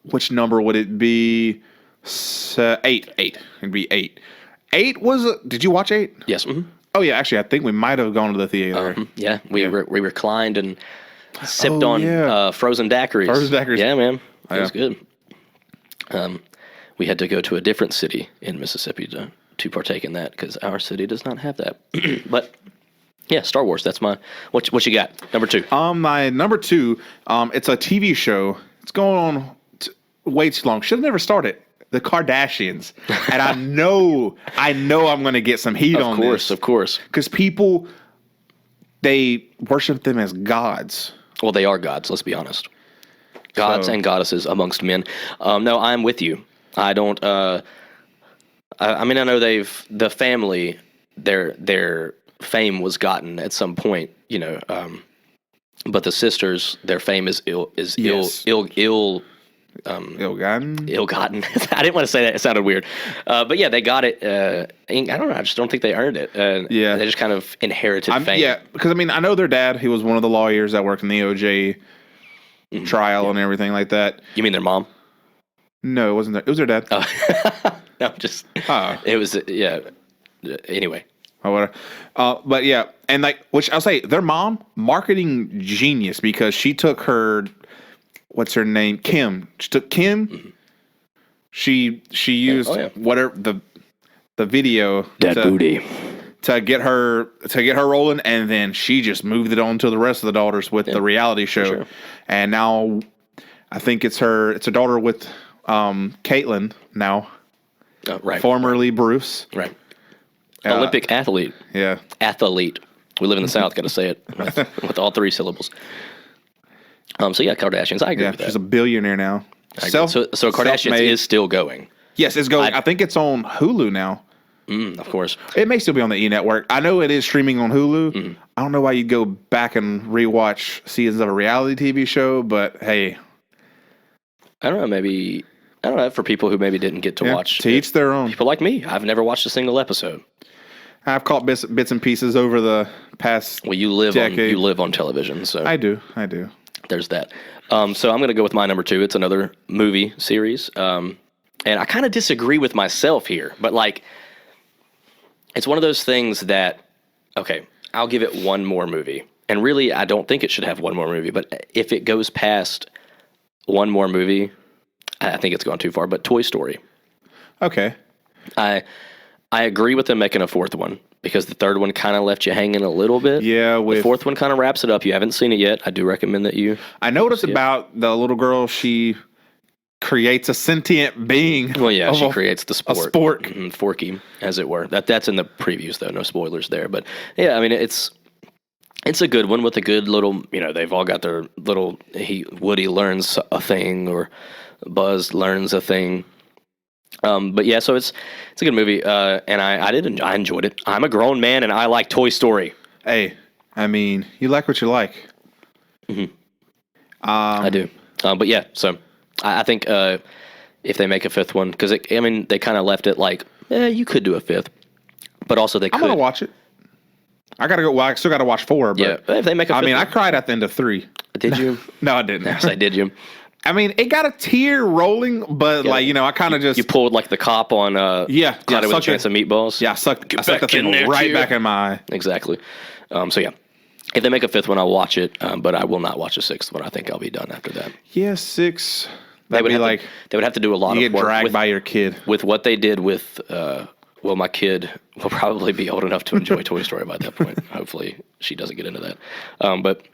Speaker 2: Which number would it be? 8. 8. It'd be 8. 8 was. Did you watch 8?
Speaker 1: Yes. Mm-hmm.
Speaker 2: Oh yeah, actually, I think we might have gone to the theater.
Speaker 1: Yeah, we reclined and sipped on frozen daiquiris.
Speaker 2: Frozen daiquiris.
Speaker 1: Yeah, man. It was good. We had to go to a different city in Mississippi to partake in that because our city does not have that. But yeah, Star Wars. That's my what you got? Number 2.
Speaker 2: My number 2. It's a TV show. It's going on way too long. Should have never started. The Kardashians, and I know I'm going to get some heat on this.
Speaker 1: Of course,
Speaker 2: because people they worship them as gods.
Speaker 1: Well, they are gods. Let's be honest. Gods and goddesses amongst men. No, I'm with you. I don't. I mean, I know the family, their fame was gotten at some point, but the sisters, their fame is ill-gotten. Ill-gotten. I didn't want to say that. It sounded weird. But yeah, they got it. I don't know. I just don't think they earned it. They just kind of inherited fame.
Speaker 2: Yeah, because I mean, I know their dad. He was one of the lawyers that worked in the OJ trial and everything like that.
Speaker 1: You mean their mom?
Speaker 2: No, it wasn't. It was their dad.
Speaker 1: No, just. It was. Yeah. Anyway.
Speaker 2: But yeah, and which I'll say, their mom, marketing genius, because she took her. What's her name? Kim. She took Kim. Mm-hmm. She used whatever the video
Speaker 1: booty
Speaker 2: to get her rolling, and then she just moved it on to the rest of the daughters with the reality show. Sure. And now I think it's her daughter with Caitlyn now.
Speaker 1: Right.
Speaker 2: Formerly Bruce.
Speaker 1: Right. Olympic athlete.
Speaker 2: Yeah.
Speaker 1: Athlete. We live in the South, got to say it with all 3 syllables. So yeah, Kardashians. I agree with that.
Speaker 2: She's a billionaire now.
Speaker 1: So Kardashians is still going.
Speaker 2: Yes, it's going. I think it's on Hulu now.
Speaker 1: Of course.
Speaker 2: It may still be on the E! Network. I know it is streaming on Hulu. Mm-hmm. I don't know why you'd go back and rewatch seasons of a reality TV show, but hey.
Speaker 1: I don't know, maybe... I don't know, for people who maybe didn't get to watch...
Speaker 2: To each their own.
Speaker 1: People like me. I've never watched a single episode.
Speaker 2: I've caught bits and pieces over the past
Speaker 1: you live on television, so...
Speaker 2: I do.
Speaker 1: There's that. So I'm going to go with my number 2. It's another movie series. And I kind of disagree with myself here, but it's one of those things that, okay, I'll give it one more movie. And really, I don't think it should have one more movie, but if it goes past one more movie, I think it's gone too far. But Toy Story.
Speaker 2: Okay.
Speaker 1: I agree with them making a 4th one, because the 3rd one kind of left you hanging a little bit.
Speaker 2: Yeah.
Speaker 1: The 4th one kind of wraps it up. You haven't seen it yet. I do recommend that you...
Speaker 2: I noticed about the little girl, she creates a sentient being.
Speaker 1: Well, yeah, she creates the sport.
Speaker 2: A spork.
Speaker 1: Mm-hmm, Forky, as it were. That's in the previews, though. No spoilers there. But yeah, I mean, it's a good one with a good little... they've all got their little... Woody learns a thing, or Buzz learns a thing. But yeah, so it's a good movie, and I enjoyed it. I'm a grown man, and I like Toy Story.
Speaker 2: Hey, I mean, you like what you like.
Speaker 1: Mm-hmm. I do. But yeah, so I think if they make a 5th one, because they kind of left it like, you could do a 5th, but also they could.
Speaker 2: I'm gonna watch it. I gotta go. Well, I still gotta watch 4. But
Speaker 1: yeah, if they make a fifth
Speaker 2: I
Speaker 1: one.
Speaker 2: cried at the end of 3.
Speaker 1: Did you?
Speaker 2: No, I didn't.
Speaker 1: Yes, I did. You.
Speaker 2: I mean, it got a tear rolling, but like I kind of just
Speaker 1: You pulled like the cop on Cloudy with a Chance of Meatballs.
Speaker 2: Yeah, I sucked the
Speaker 1: back in
Speaker 2: thing
Speaker 1: there,
Speaker 2: right
Speaker 1: kid.
Speaker 2: back in my eye.
Speaker 1: Exactly. So yeah, if they make a fifth one, I'll watch it. But I will not watch a sixth one. I think I'll be done after that.
Speaker 2: Yeah, 6.
Speaker 1: They would have to do a lot
Speaker 2: you
Speaker 1: of
Speaker 2: get
Speaker 1: work
Speaker 2: dragged
Speaker 1: with,
Speaker 2: by your kid.
Speaker 1: with what they did with. Well, my kid will probably be old enough to enjoy Toy Story by that point. Hopefully, she doesn't get into that. But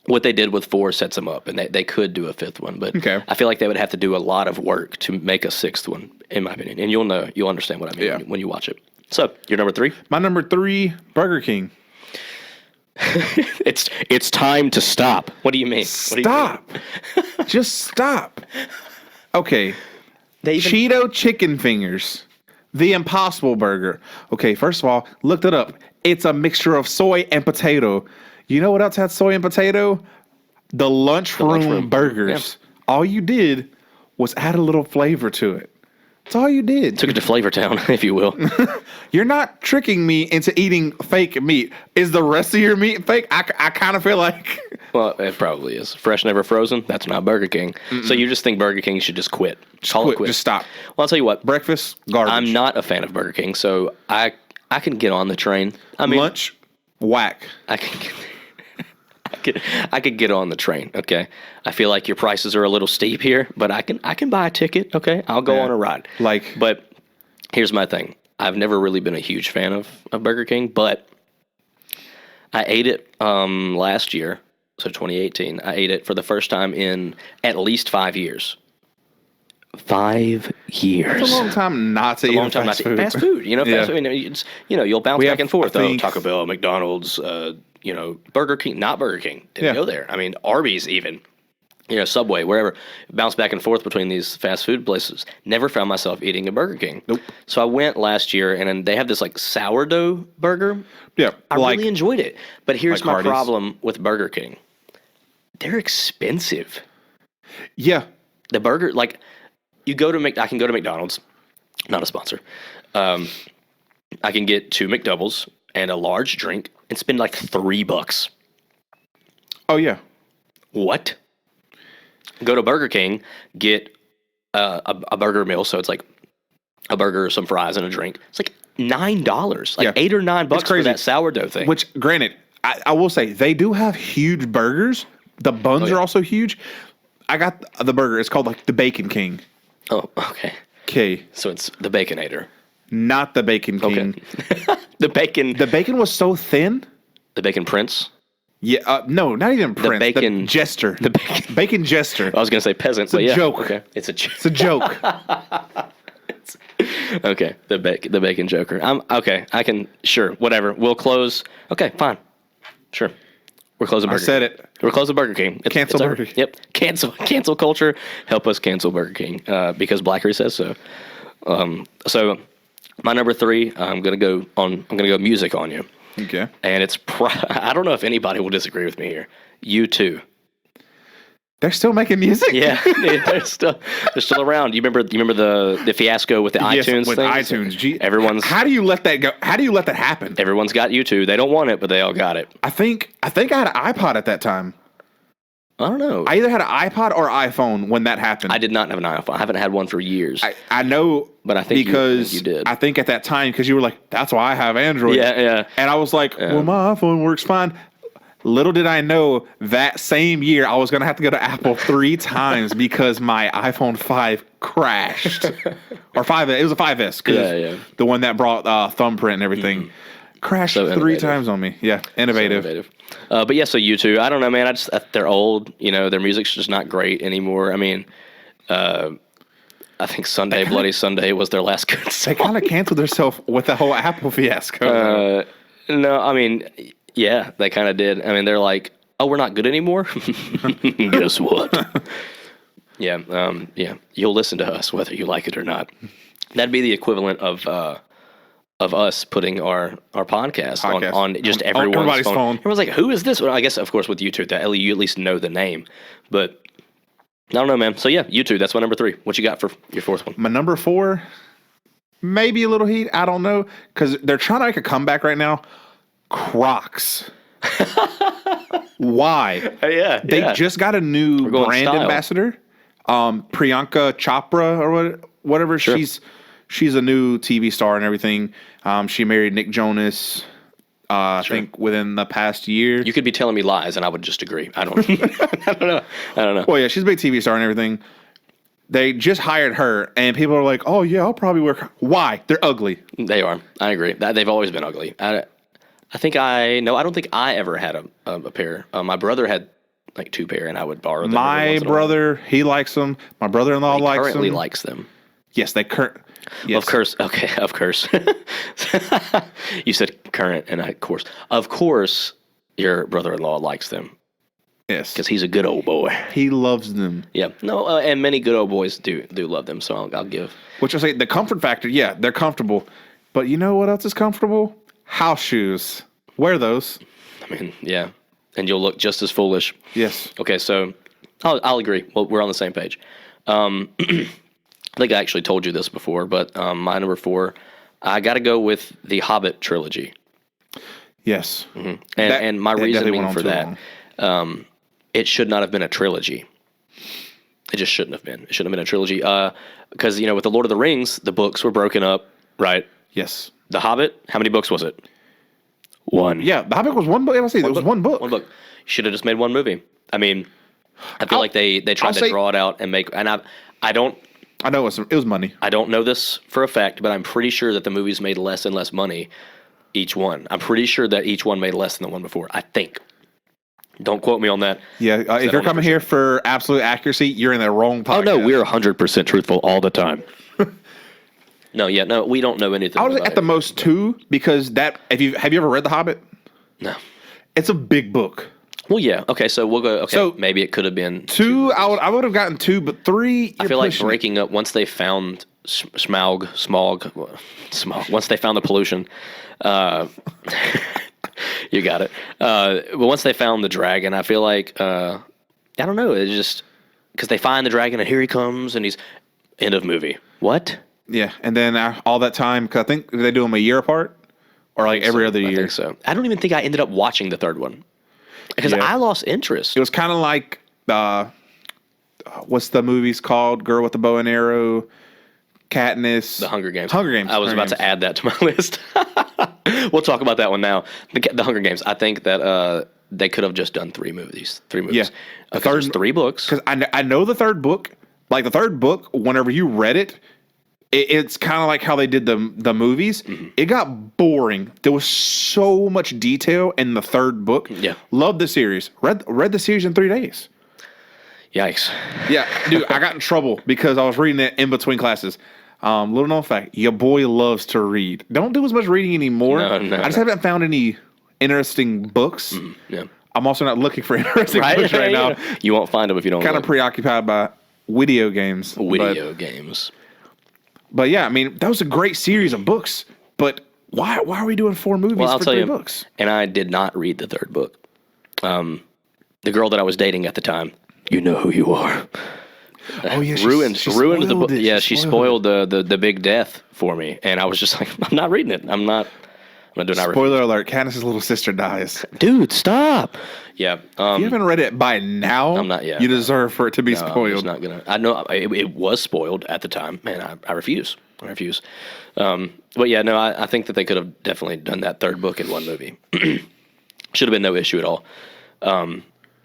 Speaker 1: what they did with 4 sets them up, and they could do a fifth one. But
Speaker 2: Okay.
Speaker 1: I feel like they would have to do a lot of work to make a sixth one, in my opinion. And you'll understand what I mean when you watch it. So, your number 3?
Speaker 2: My number 3, Burger King.
Speaker 1: It's time to stop. What do you mean?
Speaker 2: Stop. Just stop. Okay.
Speaker 1: They even,
Speaker 2: Cheeto chicken fingers. The Impossible Burger. Okay, first of all, looked it up. It's a mixture of soy and potato. You know what else had soy and potato? The lunchroom burgers. Yeah. All you did was add a little flavor to it. That's all you did.
Speaker 1: took it to Flavor Town, if you will.
Speaker 2: You're not tricking me into eating fake meat. Is the rest of your meat fake? I kind of feel like...
Speaker 1: Well, it probably is. Fresh, never frozen. That's not Burger King. So you just think Burger King should just quit. Call it quit.
Speaker 2: Just stop.
Speaker 1: Well, I'll tell you what.
Speaker 2: Breakfast, garbage.
Speaker 1: I'm not a fan of Burger King, so I can get on the train. I mean,
Speaker 2: lunch, whack.
Speaker 1: I could get on the train. Okay, I feel like your prices are a little steep here, but I can buy a ticket. Okay, I'll go on a ride. But here's my thing. I've never really been a huge fan of Burger King, but I ate it last year, so 2018. I ate it for the first time in at least 5 years. 5 years.
Speaker 2: It's a long time not to eat fast food.
Speaker 1: Fast food. Fast food. It's, you'll bounce back and forth. Taco Bell, McDonald's, Burger King. Not Burger King. Didn't go there. I mean, Arby's even. Subway, wherever. Bounce back and forth between these fast food places. Never found myself eating a Burger King.
Speaker 2: Nope.
Speaker 1: So I went last year, and then they have this like sourdough burger.
Speaker 2: Yeah.
Speaker 1: I really enjoyed it. But here's my
Speaker 2: Hardee's.
Speaker 1: problem with Burger King. They're expensive.
Speaker 2: Yeah.
Speaker 1: The burger, like... I can go to McDonald's, not a sponsor. I can get 2 McDoubles and a large drink and spend like $3.
Speaker 2: Oh yeah.
Speaker 1: What? Go to Burger King, get a burger meal, so it's like a burger, some fries, and a drink. It's like $9, like $8 or $9 for that sourdough thing.
Speaker 2: Which, granted, I will say they do have huge burgers. The buns are also huge. I got the burger. It's called like the Bacon King.
Speaker 1: Oh, okay.
Speaker 2: Okay.
Speaker 1: So it's the Baconator.
Speaker 2: Not the Bacon King.
Speaker 1: Okay. The bacon
Speaker 2: was so thin.
Speaker 1: The Bacon Prince?
Speaker 2: Yeah, no, not even Prince.
Speaker 1: The Bacon...
Speaker 2: The Jester.
Speaker 1: The Bacon...
Speaker 2: Bacon Jester.
Speaker 1: I was going to say peasant,
Speaker 2: it's a joke.
Speaker 1: Okay. It's a joke.
Speaker 2: It's a joke.
Speaker 1: Okay, the Bacon Joker. Okay, I can... Sure, whatever. We'll close... Okay, fine. Sure. We're closing Burger King.
Speaker 2: I said it.
Speaker 1: We're closing Burger King.
Speaker 2: Cancel Burger King.
Speaker 1: Yep. Cancel culture. Help us cancel Burger King because Blaiquiri says so. So my number 3, I'm gonna go music on you.
Speaker 2: Okay.
Speaker 1: And it's I don't know if anybody will disagree with me here. U2.
Speaker 2: They're still making music?
Speaker 1: Yeah, they're still around. You remember the fiasco with the iTunes
Speaker 2: with
Speaker 1: thing?
Speaker 2: iTunes.
Speaker 1: Everyone's...
Speaker 2: How do you let that go? How do you let that happen?
Speaker 1: Everyone's got U2. They don't want it, but they all got it.
Speaker 2: I think I had an iPod at that time.
Speaker 1: I don't know.
Speaker 2: I either had an iPod or iPhone when that happened.
Speaker 1: I did not have an iPhone. I haven't had one for years.
Speaker 2: I know,
Speaker 1: but I think
Speaker 2: because
Speaker 1: you did.
Speaker 2: I think at that time, because you were like, "That's why I have Android."
Speaker 1: Yeah.
Speaker 2: And I was like, "Well, my iPhone works fine." Little did I know that same year I was going to have to go to Apple 3 times because my iPhone 5 crashed. Or 5S. It was a 5S.
Speaker 1: Yeah.
Speaker 2: The one that brought thumbprint and everything. Crashed so 3 times on me. Yeah, innovative.
Speaker 1: So but yeah, so U2, I don't know, man. They're old. Their music's just not great anymore. I mean, I think Bloody Sunday was their last good song.
Speaker 2: They kind of canceled themselves with the whole Apple fiasco.
Speaker 1: No, I mean... Yeah, they kind of did. I mean, they're like, "Oh, we're not good anymore." Guess what? Yeah. You'll listen to us whether you like it or not. That'd be the equivalent of us putting our podcast on just everyone's phone. Everyone's like, "Who is this?" Well, I guess, of course, with YouTube, that you at least know the name. But I don't know, man. So yeah, YouTube. That's my number 3. What you got for your 4th one?
Speaker 2: My number 4, maybe a little heat. I don't know, because they're trying to make a comeback right now. Crocs. Why?
Speaker 1: Yeah,
Speaker 2: They just got a new
Speaker 1: going
Speaker 2: brand
Speaker 1: style.
Speaker 2: ambassador. Priyanka Chopra or whatever.
Speaker 1: Sure.
Speaker 2: She's a new TV star and everything. She married Nick Jonas. I think within the past year.
Speaker 1: You could be telling me lies, and I would just agree. I don't. I don't know.
Speaker 2: Well, yeah, she's a big TV star and everything. They just hired her, and people are like, "Oh yeah, I'll probably work." Why? They're ugly.
Speaker 1: They are. I agree. They've always been ugly. I don't think I ever had a pair. My brother had like 2 pair, and I would borrow them.
Speaker 2: My brother, he likes them. My brother-in-law likes them.
Speaker 1: Currently likes them.
Speaker 2: Yes, they yes.
Speaker 1: Of course. Okay, of course. You said current, and of course. Of course, your brother-in-law likes them.
Speaker 2: Yes.
Speaker 1: Because he's a good old boy.
Speaker 2: He loves them.
Speaker 1: Yeah. No, and many good old boys do love them, so I'll give.
Speaker 2: Which I say, the comfort factor, yeah, they're comfortable. But you know what else is comfortable? House shoes. Wear those.
Speaker 1: I mean, yeah. And you'll look just as foolish.
Speaker 2: Yes.
Speaker 1: Okay, so I'll agree. Well, we're on the same page. I think I actually told you this before, but my number 4, I got to go with the Hobbit trilogy.
Speaker 2: Yes.
Speaker 1: Mm-hmm. And my reasoning for that, it should not have been a trilogy. It just shouldn't have been. It shouldn't have been a trilogy. Because, with The Lord of the Rings, the books were broken up, right?
Speaker 2: Yes.
Speaker 1: The Hobbit, how many books was it? 1.
Speaker 2: Yeah, The Hobbit was one book. It was one book.
Speaker 1: One book. Should have just made one movie. I mean, I feel like they tried to draw it out and make. And I don't.
Speaker 2: I know it was money.
Speaker 1: I don't know this for a fact, but I'm pretty sure that the movies made less and less money each one. I'm pretty sure that each one made less than the one before. I think. Don't quote me on that.
Speaker 2: Yeah, if you're coming here for absolute accuracy, you're in the wrong podcast.
Speaker 1: Oh no, we're 100% truthful all the time. No, we don't know anything.
Speaker 2: I was at the most 2 because that. Have you ever read The Hobbit?
Speaker 1: No.
Speaker 2: It's a big book.
Speaker 1: Well, yeah. Okay, so we'll go. Okay,
Speaker 2: so
Speaker 1: maybe it could have been
Speaker 2: 2. I would have gotten 2, but 3.
Speaker 1: I feel like breaking up once they found smog. Once they found the pollution, you got it. But once they found the dragon, I feel like I don't know. It's just because they find the dragon and here he comes and he's end of movie. What?
Speaker 2: Yeah, and then all that time because I think they do them a year apart or like every other year.
Speaker 1: I think so. I don't even think I ended up watching the third one. Because I lost interest.
Speaker 2: It was kind of like, what's the movies called? Girl with the Bow and Arrow, Katniss.
Speaker 1: The Hunger Games.
Speaker 2: Hunger Games.
Speaker 1: I was about to add that to my list. We'll talk about that one now. The Hunger Games. I think that they could have just done 3 movies. 3 movies.
Speaker 2: Yeah.
Speaker 1: The third 3 books.
Speaker 2: Because I know the third book. Like the third book, whenever you read it, it's kind of like how they did the movies. Mm-hmm. It got boring. There was so much detail in the third book.
Speaker 1: Yeah.
Speaker 2: Loved the series. Read the series in 3 days.
Speaker 1: Yikes.
Speaker 2: Yeah, dude, I got in trouble because I was reading it in between classes. Little known fact, your boy loves to read. Don't do as much reading anymore.
Speaker 1: No,
Speaker 2: I just haven't found any interesting books.
Speaker 1: Yeah.
Speaker 2: I'm also not looking for interesting books right now.
Speaker 1: You won't find them if you don't.
Speaker 2: Kind of preoccupied by video games.
Speaker 1: Games.
Speaker 2: But yeah, I mean, that was a great series of books. But why are we doing 4 movies
Speaker 1: I'll
Speaker 2: for
Speaker 1: tell
Speaker 2: 3
Speaker 1: you,
Speaker 2: books?
Speaker 1: And I did not read the third book. The girl that I was dating at the time, you know who you are.
Speaker 2: Oh yeah,
Speaker 1: ruined the book. Yeah, she spoiled the big death for me, and I was just like, I'm not reading it. I'm not doing it.
Speaker 2: Spoiler alert: Candace's little sister dies.
Speaker 1: Dude, stop. Yeah.
Speaker 2: If you haven't read it by now,
Speaker 1: I'm not yet.
Speaker 2: You deserve for it to be spoiled.
Speaker 1: I'm just not gonna. I know it was spoiled at the time, and I refuse. I refuse. But yeah, no, I think that they could have definitely done that third book in one movie. Should have been no issue at all.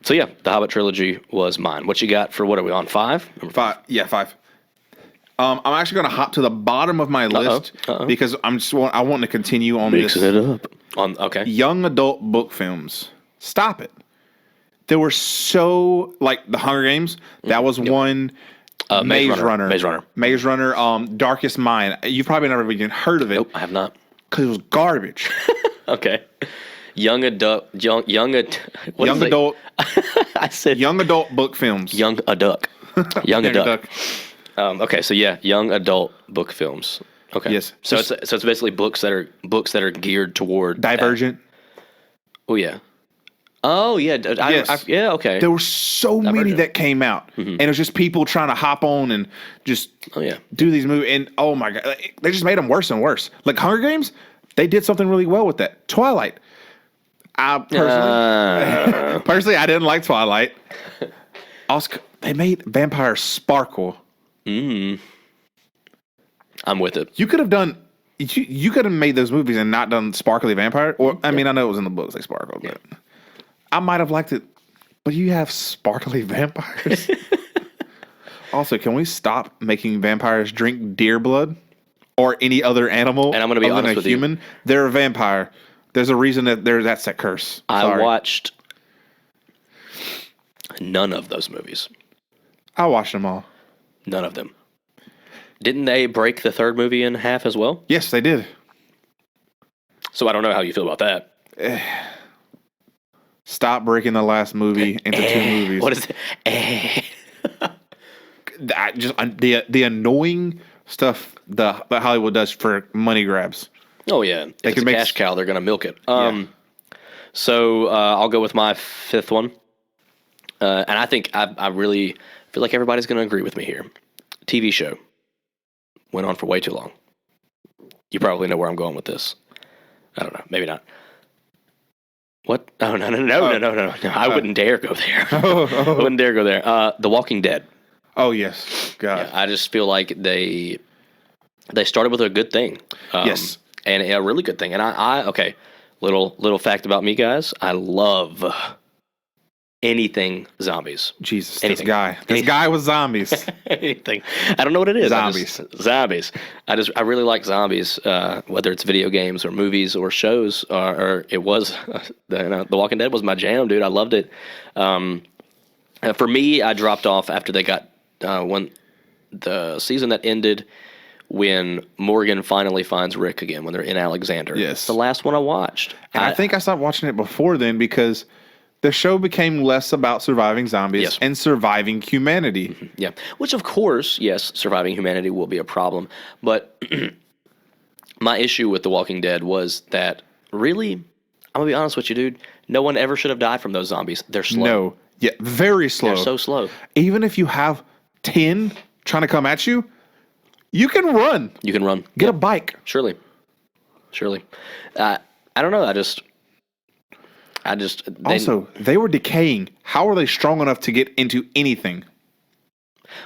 Speaker 1: So yeah, the Hobbit trilogy was mine. What you got for what are we on 5?
Speaker 2: Number 5. Yeah, 5. I'm actually going to hop to the bottom of my list because I want to continue on
Speaker 1: Mixing it up. Okay.
Speaker 2: Young adult book films. Stop it. There were so like the Hunger Games. That was one. Maze Runner. Darkest Mind. You've probably never even heard of it.
Speaker 1: Nope, I have not.
Speaker 2: Because it was garbage.
Speaker 1: Okay. Young adult. I said
Speaker 2: young adult book films.
Speaker 1: Young adult. Okay, so yeah, young adult book films. Okay.
Speaker 2: Yes.
Speaker 1: So it's basically books that are geared toward
Speaker 2: Divergent.
Speaker 1: Oh yeah. Oh yeah.
Speaker 2: Yes.
Speaker 1: Yeah. Okay.
Speaker 2: There were so many that came out, and it was just people trying to hop on and just do these movies. And oh my god, they just made them worse and worse. Like Hunger Games, they did something really well with that. Twilight. I personally, I didn't like Twilight. Also, they made vampires sparkle.
Speaker 1: I'm with it.
Speaker 2: You could have done. You could have made those movies and not done sparkly vampire. Or I mean, I know it was in the books, like sparkle, but I might have liked it. But you have sparkly vampires. Also, can we stop making vampires drink deer blood or any other animal?
Speaker 1: And I'm going to be honest with
Speaker 2: human? They're a vampire. There's a reason that that's that curse.
Speaker 1: I watched none of those movies.
Speaker 2: I watched them all.
Speaker 1: None of them. Didn't they break the third movie in half as well?
Speaker 2: Yes, they did.
Speaker 1: So I don't know how you feel about that.
Speaker 2: Stop breaking the last movie into two movies.
Speaker 1: What is it?
Speaker 2: The annoying stuff that Hollywood does for money grabs.
Speaker 1: Oh yeah, if it's a cash cow, they're gonna milk it. So I'll go with my fifth one, and I think I really feel like everybody's gonna agree with me here. TV show went on for way too long. You probably know where I'm going with this. I don't know, maybe not. What? Oh no! I wouldn't dare go there. I wouldn't dare go there. The Walking Dead.
Speaker 2: Oh yes, God.
Speaker 1: Yeah, I just feel like they started with a good thing.
Speaker 2: Yes.
Speaker 1: And a really good thing. And I okay, little fact about me, guys. I love anything zombies.
Speaker 2: Jesus,
Speaker 1: anything.
Speaker 2: This guy with zombies.
Speaker 1: Anything. I don't know what it is.
Speaker 2: Zombies.
Speaker 1: Zombies. I really like zombies, whether it's video games or movies or shows. Or it was, The Walking Dead was my jam, dude. I loved it. For me, I dropped off after they got, when the season that ended, when Morgan finally finds Rick again, when they're in Alexander.
Speaker 2: Yes.
Speaker 1: It's the last one I watched.
Speaker 2: And I think I stopped watching it before then because the show became less about surviving zombies and surviving humanity.
Speaker 1: Mm-hmm. Yeah. Which, of course, yes, surviving humanity will be a problem. But my issue with The Walking Dead was that, really, I'm going to be honest with you, dude, no one ever should have died from those zombies. They're slow.
Speaker 2: No. Yeah, very slow.
Speaker 1: They're so slow.
Speaker 2: Even if you have 10 trying to come at you, you can run.
Speaker 1: You can run.
Speaker 2: Get a bike.
Speaker 1: Surely. I don't know.
Speaker 2: Also, they were decaying. How are they strong enough to get into anything?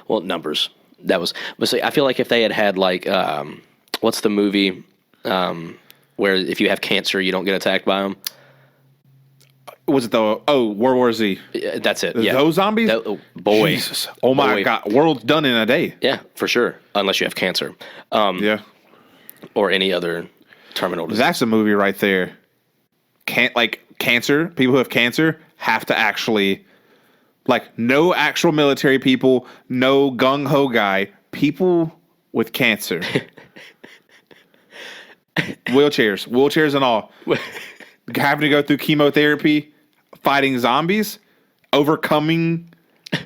Speaker 1: Well, numbers. But see, I feel like if they had like, what's the movie where if you have cancer, you don't get attacked by them?
Speaker 2: Was it World War Z?
Speaker 1: That's it. Yeah.
Speaker 2: Those zombies?
Speaker 1: Boy.
Speaker 2: Jesus. Oh my God. World's done in a day.
Speaker 1: Yeah, for sure. Unless you have cancer.
Speaker 2: Yeah.
Speaker 1: Or any other terminal disease.
Speaker 2: That's a movie right there. Cancer, people who have cancer have to actually, no actual military people, no gung-ho guy, people with cancer. Wheelchairs and all. Having to go through chemotherapy, fighting zombies, overcoming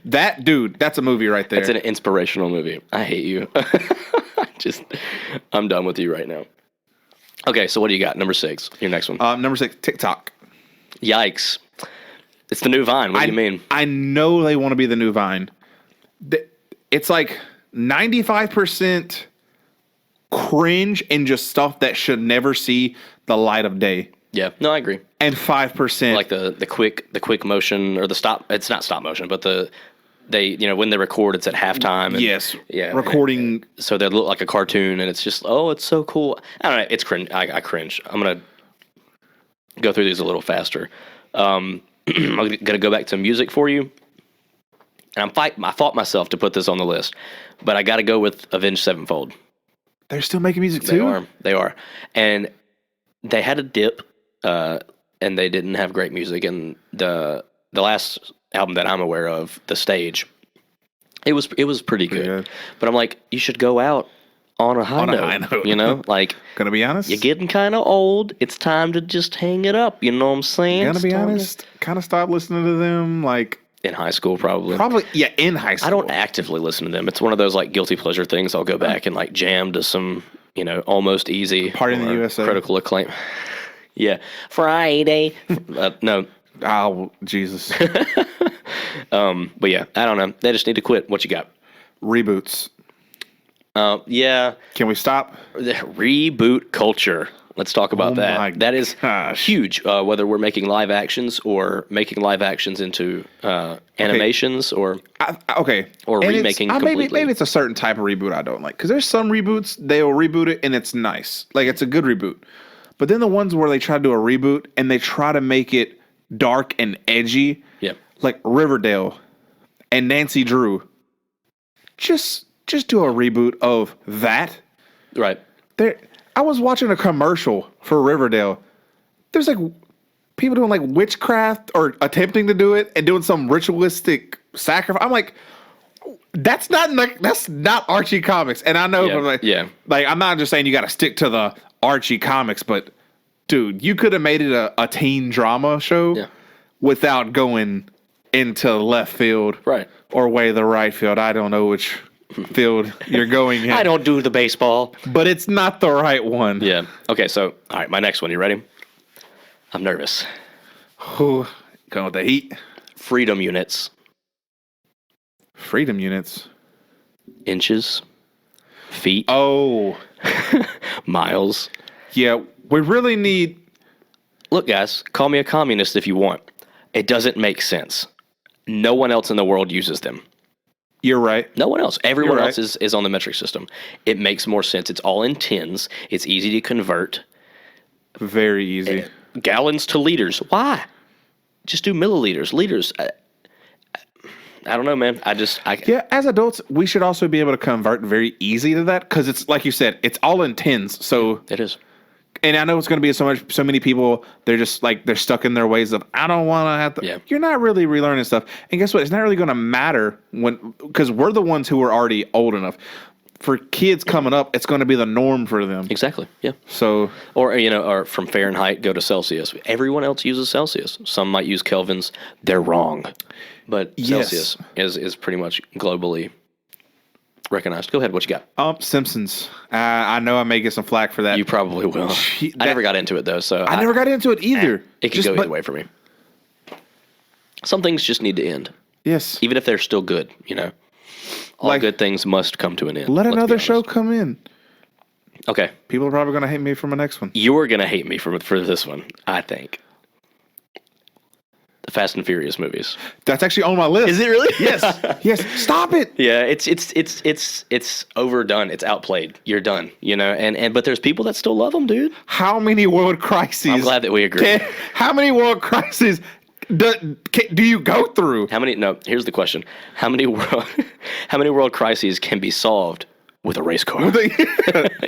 Speaker 2: that, dude, that's a movie right there.
Speaker 1: That's an inspirational movie. I hate you. I'm done with you right now. Okay, so what do you got? Number 6, your next one.
Speaker 2: Number 6, TikTok.
Speaker 1: Yikes. It's the new Vine. What do you mean?
Speaker 2: I know they want to be the new Vine. It's like 95% cringe and just stuff that should never see the light of day.
Speaker 1: Yeah, no, I agree.
Speaker 2: And 5%
Speaker 1: like the quick motion or the stop. It's not stop motion, but when they record, it's at halftime. And,
Speaker 2: yes.
Speaker 1: Yeah.
Speaker 2: Recording.
Speaker 1: So they look like a cartoon, and it's just it's so cool. I don't know. It's cringe. I cringe. I'm gonna go through these a little faster. I'm gonna go back to music for you. And I fought myself to put this on the list, but I got to go with Avenged Sevenfold.
Speaker 2: They're still making music too?
Speaker 1: They are. And they had a dip, and they didn't have great music. And the last album that I'm aware of, The Stage, it was pretty good. But I'm like, you should go out on a high note. You know? Like,
Speaker 2: gonna be honest,
Speaker 1: you're getting kind of old. It's time to just hang it up. You know what I'm saying?
Speaker 2: Gonna be honest, kind of stop listening to them, like...
Speaker 1: In high school, probably.
Speaker 2: Yeah, in high school.
Speaker 1: I don't actively listen to them. It's one of those, like, guilty pleasure things. I'll go back and, like, jam to some, Almost Easy.
Speaker 2: Party in the USA.
Speaker 1: Critical acclaim. Yeah. Friday. No.
Speaker 2: Oh, Jesus.
Speaker 1: But yeah, I don't know. They just need to quit. What you got?
Speaker 2: Reboots.
Speaker 1: Yeah.
Speaker 2: Can we stop?
Speaker 1: The reboot culture. Let's talk about
Speaker 2: Oh my
Speaker 1: that. That is
Speaker 2: gosh.
Speaker 1: huge. Whether we're making live actions or making live actions into animations or
Speaker 2: Okay.
Speaker 1: Or
Speaker 2: And
Speaker 1: remaking
Speaker 2: maybe
Speaker 1: completely.
Speaker 2: it's a certain type of reboot I don't like. Because there's some reboots, they'll reboot it and it's nice. Like, it's a good reboot. But then the ones where they try to do a reboot and they try to make it dark and edgy,
Speaker 1: yeah,
Speaker 2: like Riverdale and Nancy Drew, just do a reboot of that.
Speaker 1: right.
Speaker 2: I was watching a commercial for Riverdale. There's like people doing like witchcraft or attempting to do it and doing some ritualistic sacrifice. I'm like, that's not Archie comics. And I know,
Speaker 1: Yeah,
Speaker 2: but like,
Speaker 1: yeah.
Speaker 2: like I'm not just saying you got to stick to the Archie comics, but dude, you could have made it a teen drama show
Speaker 1: Yeah.
Speaker 2: without going into left field,
Speaker 1: Right.
Speaker 2: or way the right field. I don't know which field you're going in.
Speaker 1: I don't do the baseball.
Speaker 2: But it's not the right one.
Speaker 1: Yeah. Okay, so, all right, my next one. You ready? I'm nervous.
Speaker 2: Ooh, going with the heat.
Speaker 1: Freedom units.
Speaker 2: Freedom units.
Speaker 1: Inches. Feet.
Speaker 2: Oh,
Speaker 1: Miles.
Speaker 2: yeah. We really need.
Speaker 1: Look, guys, call me a communist if you want. It doesn't make sense. No one else in the world uses them.
Speaker 2: You're right.
Speaker 1: No one else. Everyone
Speaker 2: You're
Speaker 1: else is on the metric system. It makes more sense. It's all in tins. It's easy to convert.
Speaker 2: Very easy.
Speaker 1: Gallons to liters. Why? Just do milliliters, liters. I don't know, man.
Speaker 2: Yeah, as adults, we should also be able to convert very easy to that because it's like you said, it's all in tins. So,
Speaker 1: It is.
Speaker 2: and I know it's going to be so many people. They're just like they're stuck in their ways of I don't want to have to.
Speaker 1: Yeah.
Speaker 2: You're not really relearning stuff, and guess what? It's not really going to matter because we're the ones who are already old enough. For kids coming up, it's going to be the norm for them.
Speaker 1: Exactly. Yeah.
Speaker 2: So,
Speaker 1: Or or from Fahrenheit go to Celsius. Everyone else uses Celsius. Some might use Kelvins. They're wrong. But
Speaker 2: Yes.
Speaker 1: Celsius is pretty much globally recognized. Go ahead. What you got?
Speaker 2: Simpsons. I know I may get some flack for that.
Speaker 1: You probably will. I never got into it though, so
Speaker 2: I never got into it either.
Speaker 1: It could go either way for me. Some things just need to end,
Speaker 2: Yes.
Speaker 1: even if they're still good. All
Speaker 2: Like-
Speaker 1: good things must come to an end.
Speaker 2: Let
Speaker 1: let's be
Speaker 2: another
Speaker 1: honest.
Speaker 2: show come in.
Speaker 1: Okay,
Speaker 2: People are probably going to hate me for my next one.
Speaker 1: you're gonna hate me for this one. I think the Fast and Furious movies.
Speaker 2: That's actually on my list.
Speaker 1: Is it really?
Speaker 2: Yes. Yes. Stop it.
Speaker 1: Yeah, it's overdone. It's outplayed. You're done. And but there's people that still love them, dude.
Speaker 2: How many world crises?
Speaker 1: I'm glad that we agree.
Speaker 2: How many world crises do you go through?
Speaker 1: How many? No. Here's the question: how many world crises can be solved with a race car?
Speaker 2: They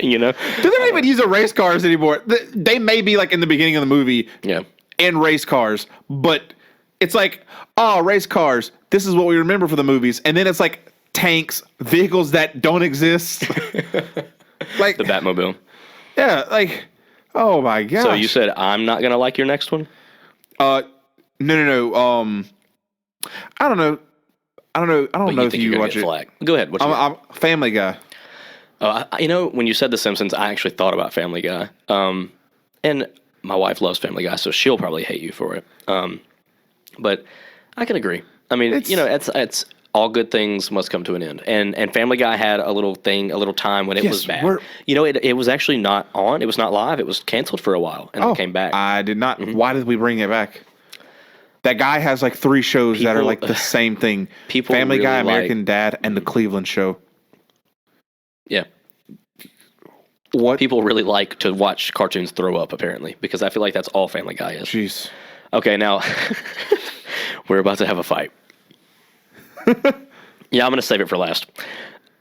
Speaker 1: You
Speaker 2: don't even use race cars anymore. They may be like in the beginning of the movie
Speaker 1: Yeah.
Speaker 2: in race cars, but it's like, oh, race cars. This is what we remember for the movies. And then it's like tanks, vehicles that don't exist. Like,
Speaker 1: The Batmobile.
Speaker 2: yeah, like, oh my gosh.
Speaker 1: So you said I'm not gonna like your next one?
Speaker 2: No. I don't know. I don't know
Speaker 1: But
Speaker 2: if
Speaker 1: you think
Speaker 2: you
Speaker 1: you're gonna
Speaker 2: watch
Speaker 1: get
Speaker 2: it.
Speaker 1: flack? Go ahead. What you got?
Speaker 2: I'm a Family Guy.
Speaker 1: When you said The Simpsons, I actually thought about Family Guy. And my wife loves Family Guy, so she'll probably hate you for it. But I can agree. I mean, it's all good things must come to an end. And Family Guy had a little time when it
Speaker 2: Yes,
Speaker 1: was bad. It was actually not on. It was not live. It was canceled for a while and then came back.
Speaker 2: I did not. Why did we bring it back? That guy has like 3 shows that are like the same thing.
Speaker 1: People
Speaker 2: Family Guy,
Speaker 1: really
Speaker 2: American Dad, and The Cleveland Show.
Speaker 1: Yeah.
Speaker 2: What?
Speaker 1: People really like to watch cartoons throw up, apparently, because I feel like that's all Family Guy is.
Speaker 2: Jeez.
Speaker 1: Okay, now we're about to have a fight. Yeah, I'm going to save it for last.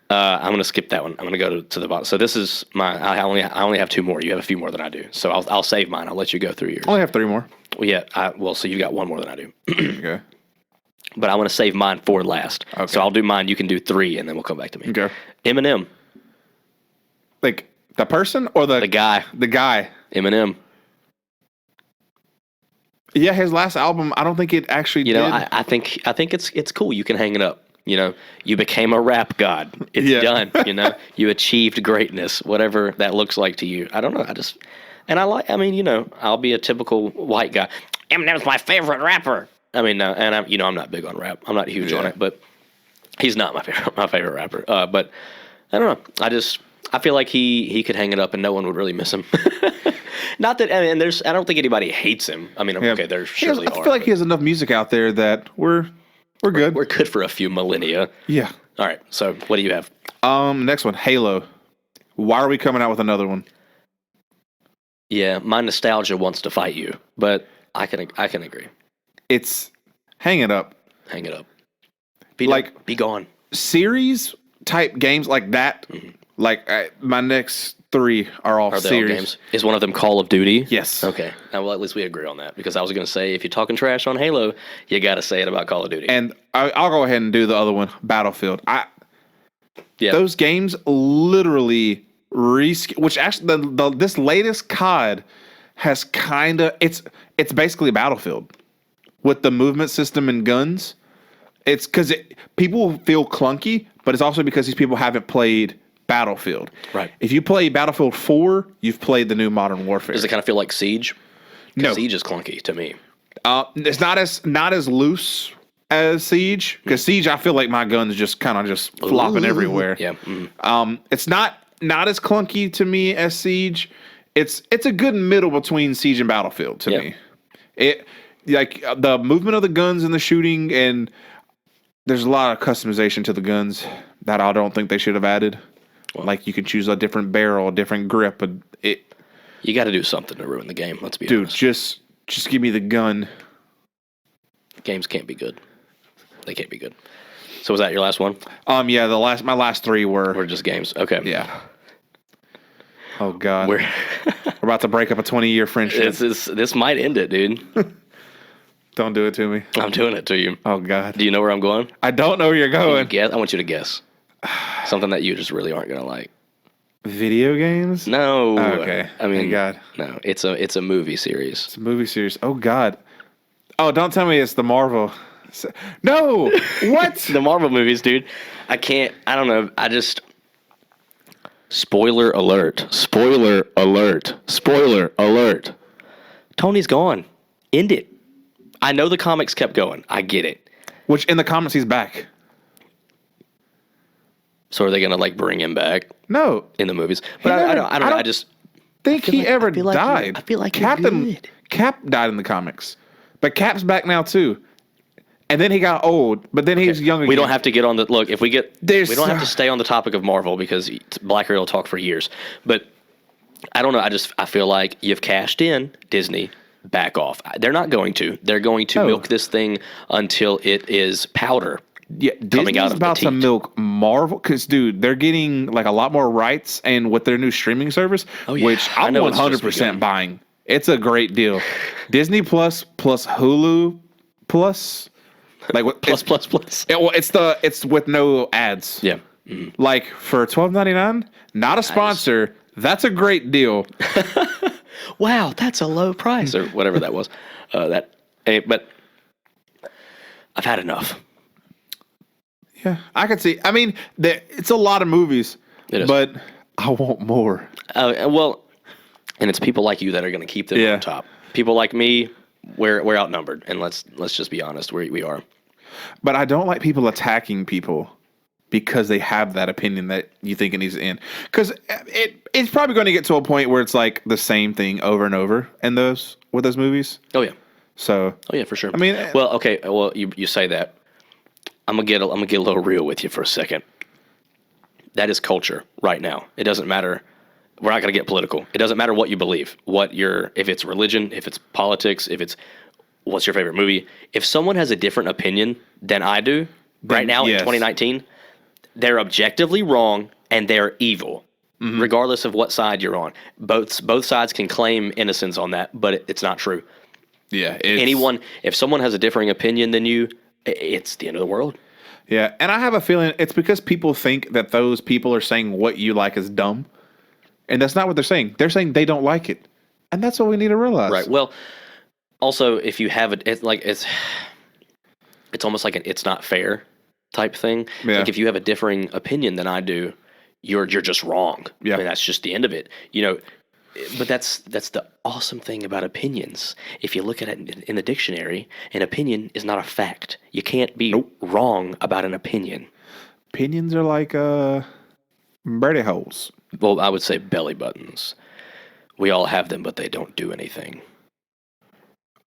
Speaker 1: I'm going to skip that one. I'm going to go to the bottom. So this is I only have 2 more. You have a few more than I do. So I'll save mine. I'll let you go through yours.
Speaker 2: I only have 3 more.
Speaker 1: Well, yeah. So you got 1 more than I do.
Speaker 2: Okay.
Speaker 1: But I want to save mine for last.
Speaker 2: Okay.
Speaker 1: So I'll do mine. You can do 3, and then we'll come back to me.
Speaker 2: Okay.
Speaker 1: Eminem,
Speaker 2: Like the person or
Speaker 1: the guy.
Speaker 2: The guy.
Speaker 1: Eminem.
Speaker 2: Yeah, his last album. I don't think it actually did.
Speaker 1: I think it's cool. You can hang it up. You became a rap god. It's done. You achieved greatness, whatever that looks like to you. I don't know. I'll be a typical white guy. Eminem's my favorite rapper. I mean, and I'm not big on rap. I'm not huge on it, but he's not my favorite rapper. But I don't know. I feel like he could hang it up and no one would really miss him. Not that, and I don't think anybody hates him. I mean, okay, there surely
Speaker 2: I
Speaker 1: are.
Speaker 2: feel like he has enough music out there that we're good.
Speaker 1: We're good for a few millennia.
Speaker 2: Yeah.
Speaker 1: All right. So, what do you have?
Speaker 2: Next one, Halo. Why are we coming out with another one?
Speaker 1: Yeah, my nostalgia wants to fight you, but I can agree.
Speaker 2: It's hang it up.
Speaker 1: Hang it up. Be gone.
Speaker 2: Series type games like that.
Speaker 1: Mm-hmm.
Speaker 2: Like my next 3 are all
Speaker 1: They
Speaker 2: series.
Speaker 1: all games? Is one of them Call of Duty?
Speaker 2: Yes.
Speaker 1: Okay. Well, at least we agree on that, because I was going to say, if you're talking trash on Halo, you got to say it about Call of Duty.
Speaker 2: And I'll go ahead and do the other one, Battlefield.
Speaker 1: Yeah.
Speaker 2: Those games literally which actually this latest COD has kind of it's basically Battlefield with the movement system and guns. It's because people feel clunky, but it's also because these people haven't played Battlefield.
Speaker 1: Right.
Speaker 2: If you play Battlefield 4, you've played the new Modern Warfare.
Speaker 1: Does it kind of feel like Siege?
Speaker 2: No.
Speaker 1: Siege is clunky to me.
Speaker 2: It's not as loose as Siege, because Siege, I feel like my guns just kind of just flopping everywhere.
Speaker 1: Yeah.
Speaker 2: It's not as clunky to me as Siege. It's a good middle between Siege and Battlefield to me. It like the movement of the guns and the shooting, and there's a lot of customization to the guns that I don't think they should have added. Well, like you can choose a different barrel, a different grip.
Speaker 1: You got to do something to ruin the game. Let's be
Speaker 2: honest. Dude, just give me the gun.
Speaker 1: Games can't be good. They can't be good. So was that your last one?
Speaker 2: Yeah, my last 3 were
Speaker 1: just games. Okay.
Speaker 2: Yeah. Oh God. We're about to break up a 20-year friendship.
Speaker 1: This might end it, dude.
Speaker 2: Don't do it to me.
Speaker 1: I'm doing it to you.
Speaker 2: Oh God.
Speaker 1: Do you know where I'm going?
Speaker 2: I don't know where you're going.
Speaker 1: Guess? I want you to guess. Something that you just really aren't gonna like.
Speaker 2: Video games?
Speaker 1: No.
Speaker 2: Oh, okay.
Speaker 1: I mean,
Speaker 2: thank God.
Speaker 1: No. It's a movie series.
Speaker 2: It's a movie series. Oh God. Oh, don't tell me it's the Marvel. No. What?
Speaker 1: The Marvel movies, dude. I don't know. Spoiler alert. Spoiler alert. Spoiler alert. Tony's gone. End it. I know the comics kept going. I get it.
Speaker 2: Which in the comics he's back.
Speaker 1: So are they gonna bring him back?
Speaker 2: No,
Speaker 1: in the movies. But I don't know. I just
Speaker 2: think he ever died.
Speaker 1: I feel like
Speaker 2: Cap died in the comics, but Cap's back now too. And then he got old, but then he's young again.
Speaker 1: We don't have to get on the look. If we get, we don't have to stay on the topic of Marvel, because Blaiquiri will talk for years. But I don't know. I feel like you've cashed in, Disney. Back off. They're not going to. They're going to milk this thing until it is powder.
Speaker 2: Yeah,
Speaker 1: coming out of
Speaker 2: about to milk Marvel, because dude, they're getting a lot more rights, and with their new streaming service, which I'm 100% buying. It's a great deal. Disney Plus Hulu Plus,
Speaker 1: plus.
Speaker 2: It's with no ads.
Speaker 1: Yeah.
Speaker 2: Mm-hmm. Like for $12.99, not a sponsor. That's a great deal.
Speaker 1: Wow, that's a low price, or whatever that was. But I've had enough.
Speaker 2: Yeah, I can see. I mean, it's a lot of movies, but I want more.
Speaker 1: Well, and it's people like you that are going to keep them on top. People like me, we're outnumbered, and let's just be honest, we are.
Speaker 2: But I don't like people attacking people because they have that opinion that you think it needs to end. Because it's probably going to get to a point where it's like the same thing over and over with those movies.
Speaker 1: Oh yeah.
Speaker 2: So.
Speaker 1: Oh yeah, for sure.
Speaker 2: I mean,
Speaker 1: well, okay. Well, you say that. I'm gonna get a little real with you for a second. That is culture right now. It doesn't matter. We're not gonna get political. It doesn't matter what you believe, if it's religion, if it's politics, if it's what's your favorite movie. If someone has a different opinion than I do right now in 2019. They're objectively wrong and they're evil, regardless of what side you're on. Both sides can claim innocence on that, but it's not true.
Speaker 2: Yeah.
Speaker 1: If someone has a differing opinion than you, it's the end of the world.
Speaker 2: Yeah, and I have a feeling it's because people think that those people are saying what you like is dumb, and that's not what they're saying. They're saying they don't like it, and that's what we need to realize.
Speaker 1: Right. Well, also, if you have it's almost like an "it's not fair" type thing.
Speaker 2: Yeah.
Speaker 1: Like if you have a differing opinion than I do, you're just wrong.
Speaker 2: Yeah.
Speaker 1: I mean, that's just the end of it. But that's the awesome thing about opinions. If you look at it in the dictionary, an opinion is not a fact. You can't be wrong about an opinion.
Speaker 2: Opinions are like birdie holes.
Speaker 1: Well, I would say belly buttons. we all have them, but they don't do anything.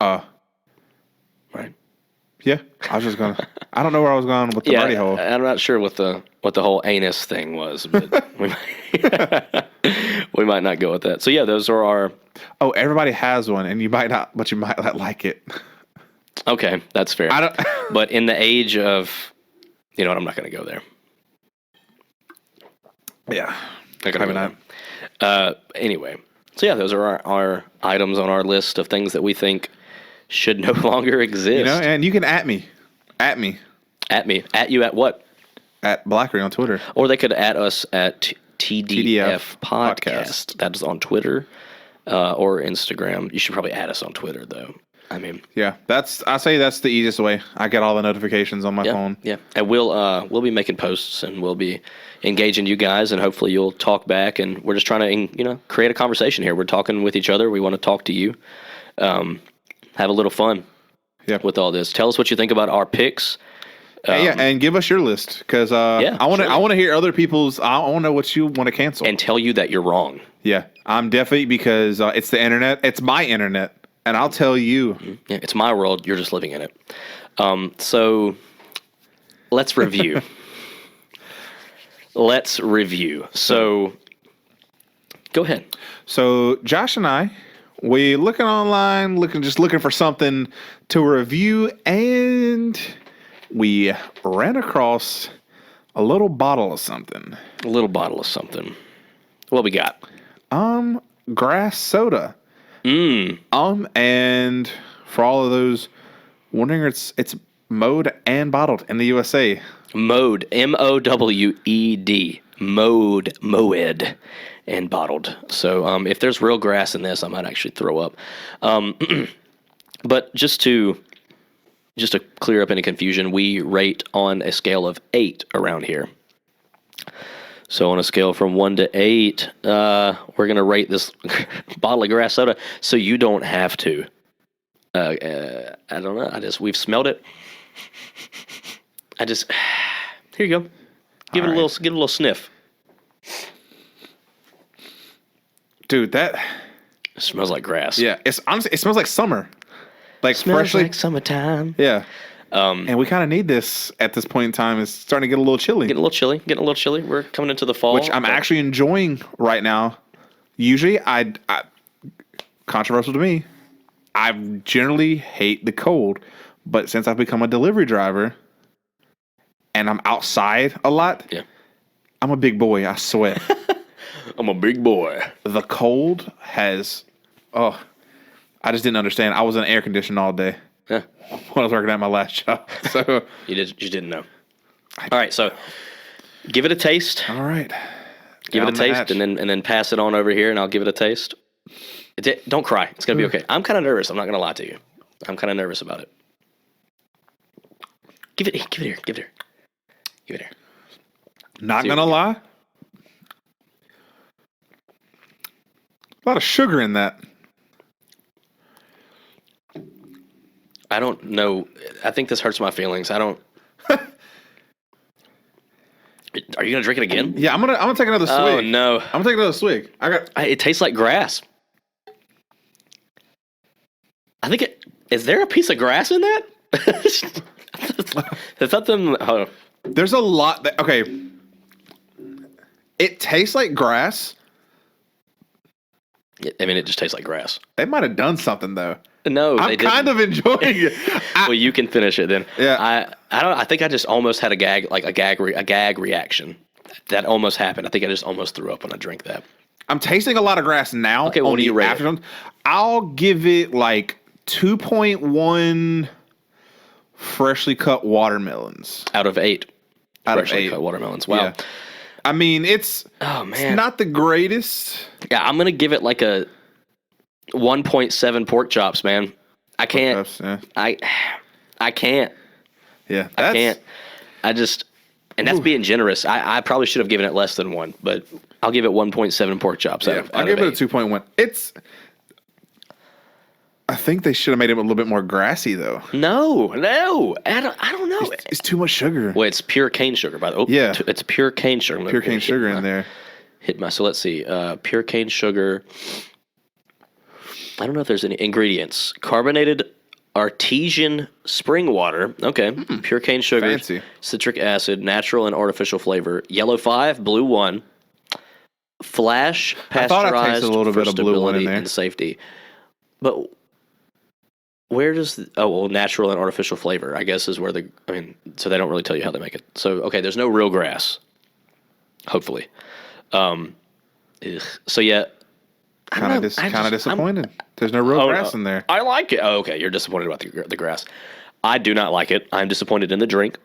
Speaker 1: Right.
Speaker 2: Yeah, I was just gonna. I don't know where I was going with the birdie hole.
Speaker 1: I'm not sure what the whole anus thing was, but we might not go with that. So yeah, those are our.
Speaker 2: Oh, everybody has one, and you might not, but you might not like it.
Speaker 1: Okay, that's fair.
Speaker 2: I don't.
Speaker 1: But in the age of, you know what, I'm not going to go there.
Speaker 2: Yeah,
Speaker 1: Maybe not. Anyway, so yeah, those are our items on our list of things that we think should no longer exist.
Speaker 2: You know, and you can at me. At me.
Speaker 1: At you at what?
Speaker 2: At Blaiquiri on Twitter.
Speaker 1: Or they could at us at TDF
Speaker 2: Podcast.
Speaker 1: Podcast. That is on Twitter or Instagram. You should probably add us on Twitter, though. I mean,
Speaker 2: yeah, I say that's the easiest way. I get all the notifications on my phone.
Speaker 1: Yeah, and we'll be making posts and we'll be engaging you guys, and hopefully you'll talk back. And we're just trying to, create a conversation here. We're talking with each other. We want to talk to you. Have a little fun with all this. Tell us what you think about our picks.
Speaker 2: And give us your list because I want to hear other people's. I want to know what you want to cancel
Speaker 1: and tell you that you're wrong.
Speaker 2: Yeah, I'm definitely because it's the internet. It's my internet, and I'll tell you.
Speaker 1: Yeah, it's my world. You're just living in it. So let's review. So go ahead.
Speaker 2: So Josh and I. We looking online, looking for something to review, and we ran across a little bottle of something.
Speaker 1: What we got?
Speaker 2: Grass soda. And for all of those wondering, it's mowed and bottled in the USA.
Speaker 1: Mowed, MOWED, mowed, and bottled. So if there's real grass in this, I might actually throw up. But just to clear up any confusion, we rate on a scale of 8 around here. So on a scale from 1 to 8, we're going to rate this bottle of grass soda so you don't have to. I don't know. We've smelled it. Here you go. Give it a little sniff.
Speaker 2: Dude, that
Speaker 1: it smells like grass.
Speaker 2: Yeah, it smells like summer. Like
Speaker 1: smells
Speaker 2: freshly
Speaker 1: like summertime.
Speaker 2: Yeah. And we kind of need this at this point in time. It's starting to get a little chilly.
Speaker 1: Getting a little chilly. We're coming into the fall.
Speaker 2: Which I'm actually enjoying right now. Usually, I controversial to me, I generally hate the cold. But since I've become a delivery driver and I'm outside a lot, I'm a big boy. I sweat.
Speaker 1: I'm a big boy.
Speaker 2: The cold has, I just didn't understand. I was in air conditioning all day when I was working at my last job. So
Speaker 1: you didn't know. All right, so give it a taste.
Speaker 2: All right,
Speaker 1: give it a taste, and then pass it on over here, and I'll give it a taste. Don't cry. It's gonna be okay. I'm kind of nervous. I'm not gonna lie to you. I'm kind of nervous about it. Give it here.
Speaker 2: Not gonna lie. A lot of sugar in that.
Speaker 1: I don't know. I think this hurts my feelings. I don't. Are you gonna drink it again?
Speaker 2: Yeah, I'm gonna take another swig.
Speaker 1: Oh no!
Speaker 2: I'm gonna take another swig.
Speaker 1: It tastes like grass. I think is there a piece of grass in that? Is that them? Oh.
Speaker 2: There's a lot. It tastes like grass.
Speaker 1: I mean, it just tastes like grass.
Speaker 2: They might have done something though.
Speaker 1: No,
Speaker 2: I'm kind of enjoying it.
Speaker 1: Well, you can finish it then.
Speaker 2: Yeah.
Speaker 1: I think I just almost had a gag reaction. That almost happened. I think I just almost threw up when I drank that.
Speaker 2: I'm tasting a lot of grass now.
Speaker 1: Okay, what do you rate it?
Speaker 2: I'll give it like 2.1 freshly cut watermelons
Speaker 1: out of 8.
Speaker 2: Freshly
Speaker 1: cut watermelons. Wow.
Speaker 2: Yeah. I mean, it's not the greatest.
Speaker 1: Yeah, I'm gonna give it like a 1.7 pork chops, man. I can't. I can't.
Speaker 2: Yeah,
Speaker 1: I can't. And that's being generous. I probably should have given it less than 1, but I'll give it 1.7 pork chops.
Speaker 2: I'll give it a 2.1. I think they should have made it a little bit more grassy, though.
Speaker 1: No. I don't know.
Speaker 2: It's too much sugar.
Speaker 1: Well, it's pure cane sugar, by the way.
Speaker 2: Yeah.
Speaker 1: It's pure cane sugar.
Speaker 2: Pure cane sugar in there.
Speaker 1: So let's see. Pure cane sugar. I don't know if there's any ingredients. Carbonated artesian spring water. Okay. Pure cane sugar.
Speaker 2: Fancy.
Speaker 1: Citric acid, natural and artificial flavor. Yellow 5, blue 1. Flash
Speaker 2: I thought I
Speaker 1: pasteurized
Speaker 2: tasted a little
Speaker 1: for
Speaker 2: bit of blue one in
Speaker 1: stability
Speaker 2: there.
Speaker 1: and safety. But where does natural and artificial flavor, I guess, is where so they don't really tell you how they make it. So, okay, there's no real grass. Hopefully. So, yeah.
Speaker 2: Kind of disappointed. There's no real grass in there.
Speaker 1: I like it. Oh, okay, you're disappointed about the grass. I do not like it. I'm disappointed in the drink.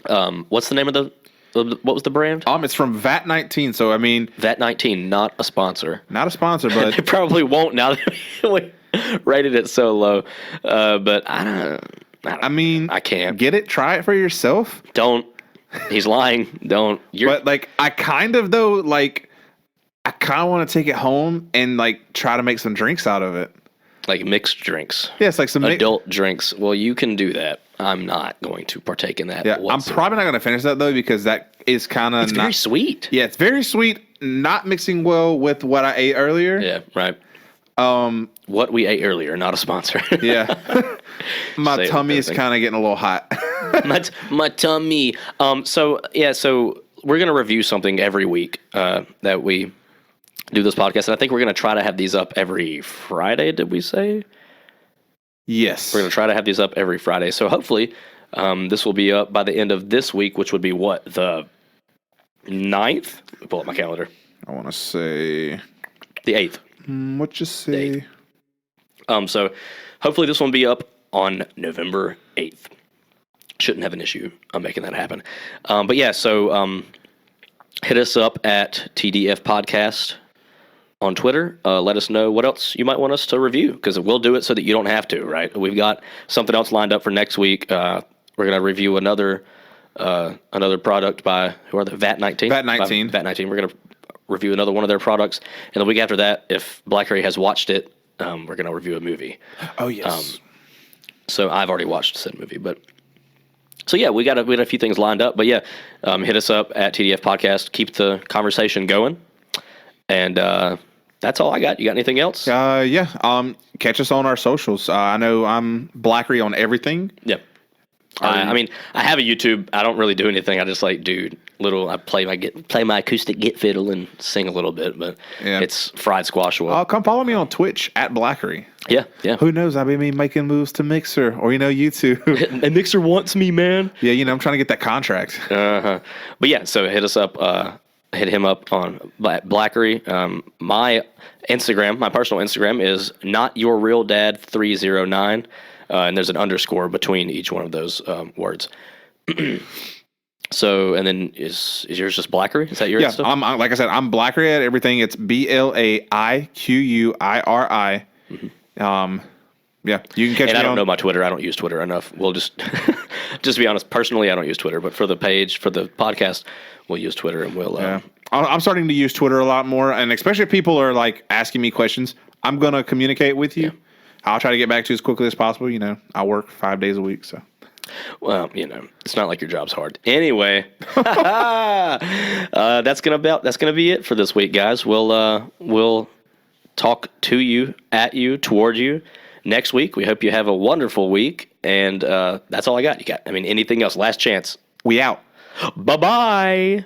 Speaker 1: What's the name of what was the brand?
Speaker 2: It's from VAT 19. So I mean,
Speaker 1: VAT 19, not a sponsor.
Speaker 2: Not a sponsor, but
Speaker 1: They probably won't now that we rated it so low. But I don't.
Speaker 2: I mean,
Speaker 1: I can't
Speaker 2: get it. Try it for yourself.
Speaker 1: Don't. He's lying. Don't.
Speaker 2: But like, I kind of want to take it home and like try to make some drinks out of it.
Speaker 1: Like mixed drinks.
Speaker 2: Yeah, it's like some
Speaker 1: adult drinks. Well, you can do that. I'm not going to partake in that.
Speaker 2: Yeah,
Speaker 1: whatsoever.
Speaker 2: I'm probably not going to finish that though because that is kind of
Speaker 1: very sweet.
Speaker 2: Yeah, it's very sweet. Not mixing well with what I ate earlier.
Speaker 1: Yeah, right. What we ate earlier, not a sponsor.
Speaker 2: Yeah, my tummy is kind of getting a little hot.
Speaker 1: my tummy. So we're gonna review something every week that we do this podcast, and I think we're gonna try to have these up every Friday. Did we say?
Speaker 2: Yes.
Speaker 1: We're gonna try to have these up every Friday. So hopefully, this will be up by the end of this week, which would be what, the 9th? Let me pull up my calendar.
Speaker 2: I want to say
Speaker 1: the 8th.
Speaker 2: What you say?
Speaker 1: So hopefully this one will be up on November 8th. Shouldn't have an issue on making that happen. But yeah, so hit us up at TDF Podcast on Twitter. Let us know what else you might want us to review, because we'll do it so that you don't have to, right? We've got something else lined up for next week. We're going to review another product by, who are they? VAT 19?
Speaker 2: VAT 19.
Speaker 1: VAT 19. We're going to review another one of their products. And the week after that, if Blaiquiri has watched it, we're going to review a movie.
Speaker 2: Oh, yes.
Speaker 1: So I've already watched said movie, but... So yeah, we got a few things lined up, but yeah, hit us up at TDF Podcast. Keep the conversation going, and that's all I got. You got anything else?
Speaker 2: Yeah. Catch us on our socials. I know I'm Blaiquiri on everything.
Speaker 1: Yeah. I mean, I have a YouTube. I don't really do anything. I just like do little. I play my acoustic git fiddle and sing a little bit, but it's fried Squashua.
Speaker 2: Come follow me on Twitch at Blaiquiri.
Speaker 1: Yeah.
Speaker 2: Who knows? I be making moves to Mixer or YouTube.
Speaker 1: And Mixer wants me, man.
Speaker 2: Yeah, I'm trying to get that contract.
Speaker 1: But yeah, so hit us up. Hit him up on Blaiquiri. My Instagram, my personal Instagram is notyourrealdad309. And there's an underscore between each one of those words. So, and then is yours just Blaiquiri? Is that your stuff?
Speaker 2: I'm like I said, I'm Blaiquiri at everything. It's BLAIQUIRI. Yeah, you can catch me.
Speaker 1: And I don't know my Twitter. I don't use Twitter enough. We'll just be honest. Personally, I don't use Twitter, but for the page, for the podcast, we'll use Twitter, and we'll.
Speaker 2: I'm starting to use Twitter a lot more, and especially if people are like asking me questions, I'm gonna communicate with you. Yeah. I'll try to get back to you as quickly as possible. I work 5 days a week, so.
Speaker 1: Well, it's not like your job's hard. Anyway, that's gonna be it for this week, guys. We'll talk to you, at you, toward you next week. We hope you have a wonderful week, and that's all I got. Anything else? Last chance.
Speaker 2: We out.
Speaker 1: Bye-bye.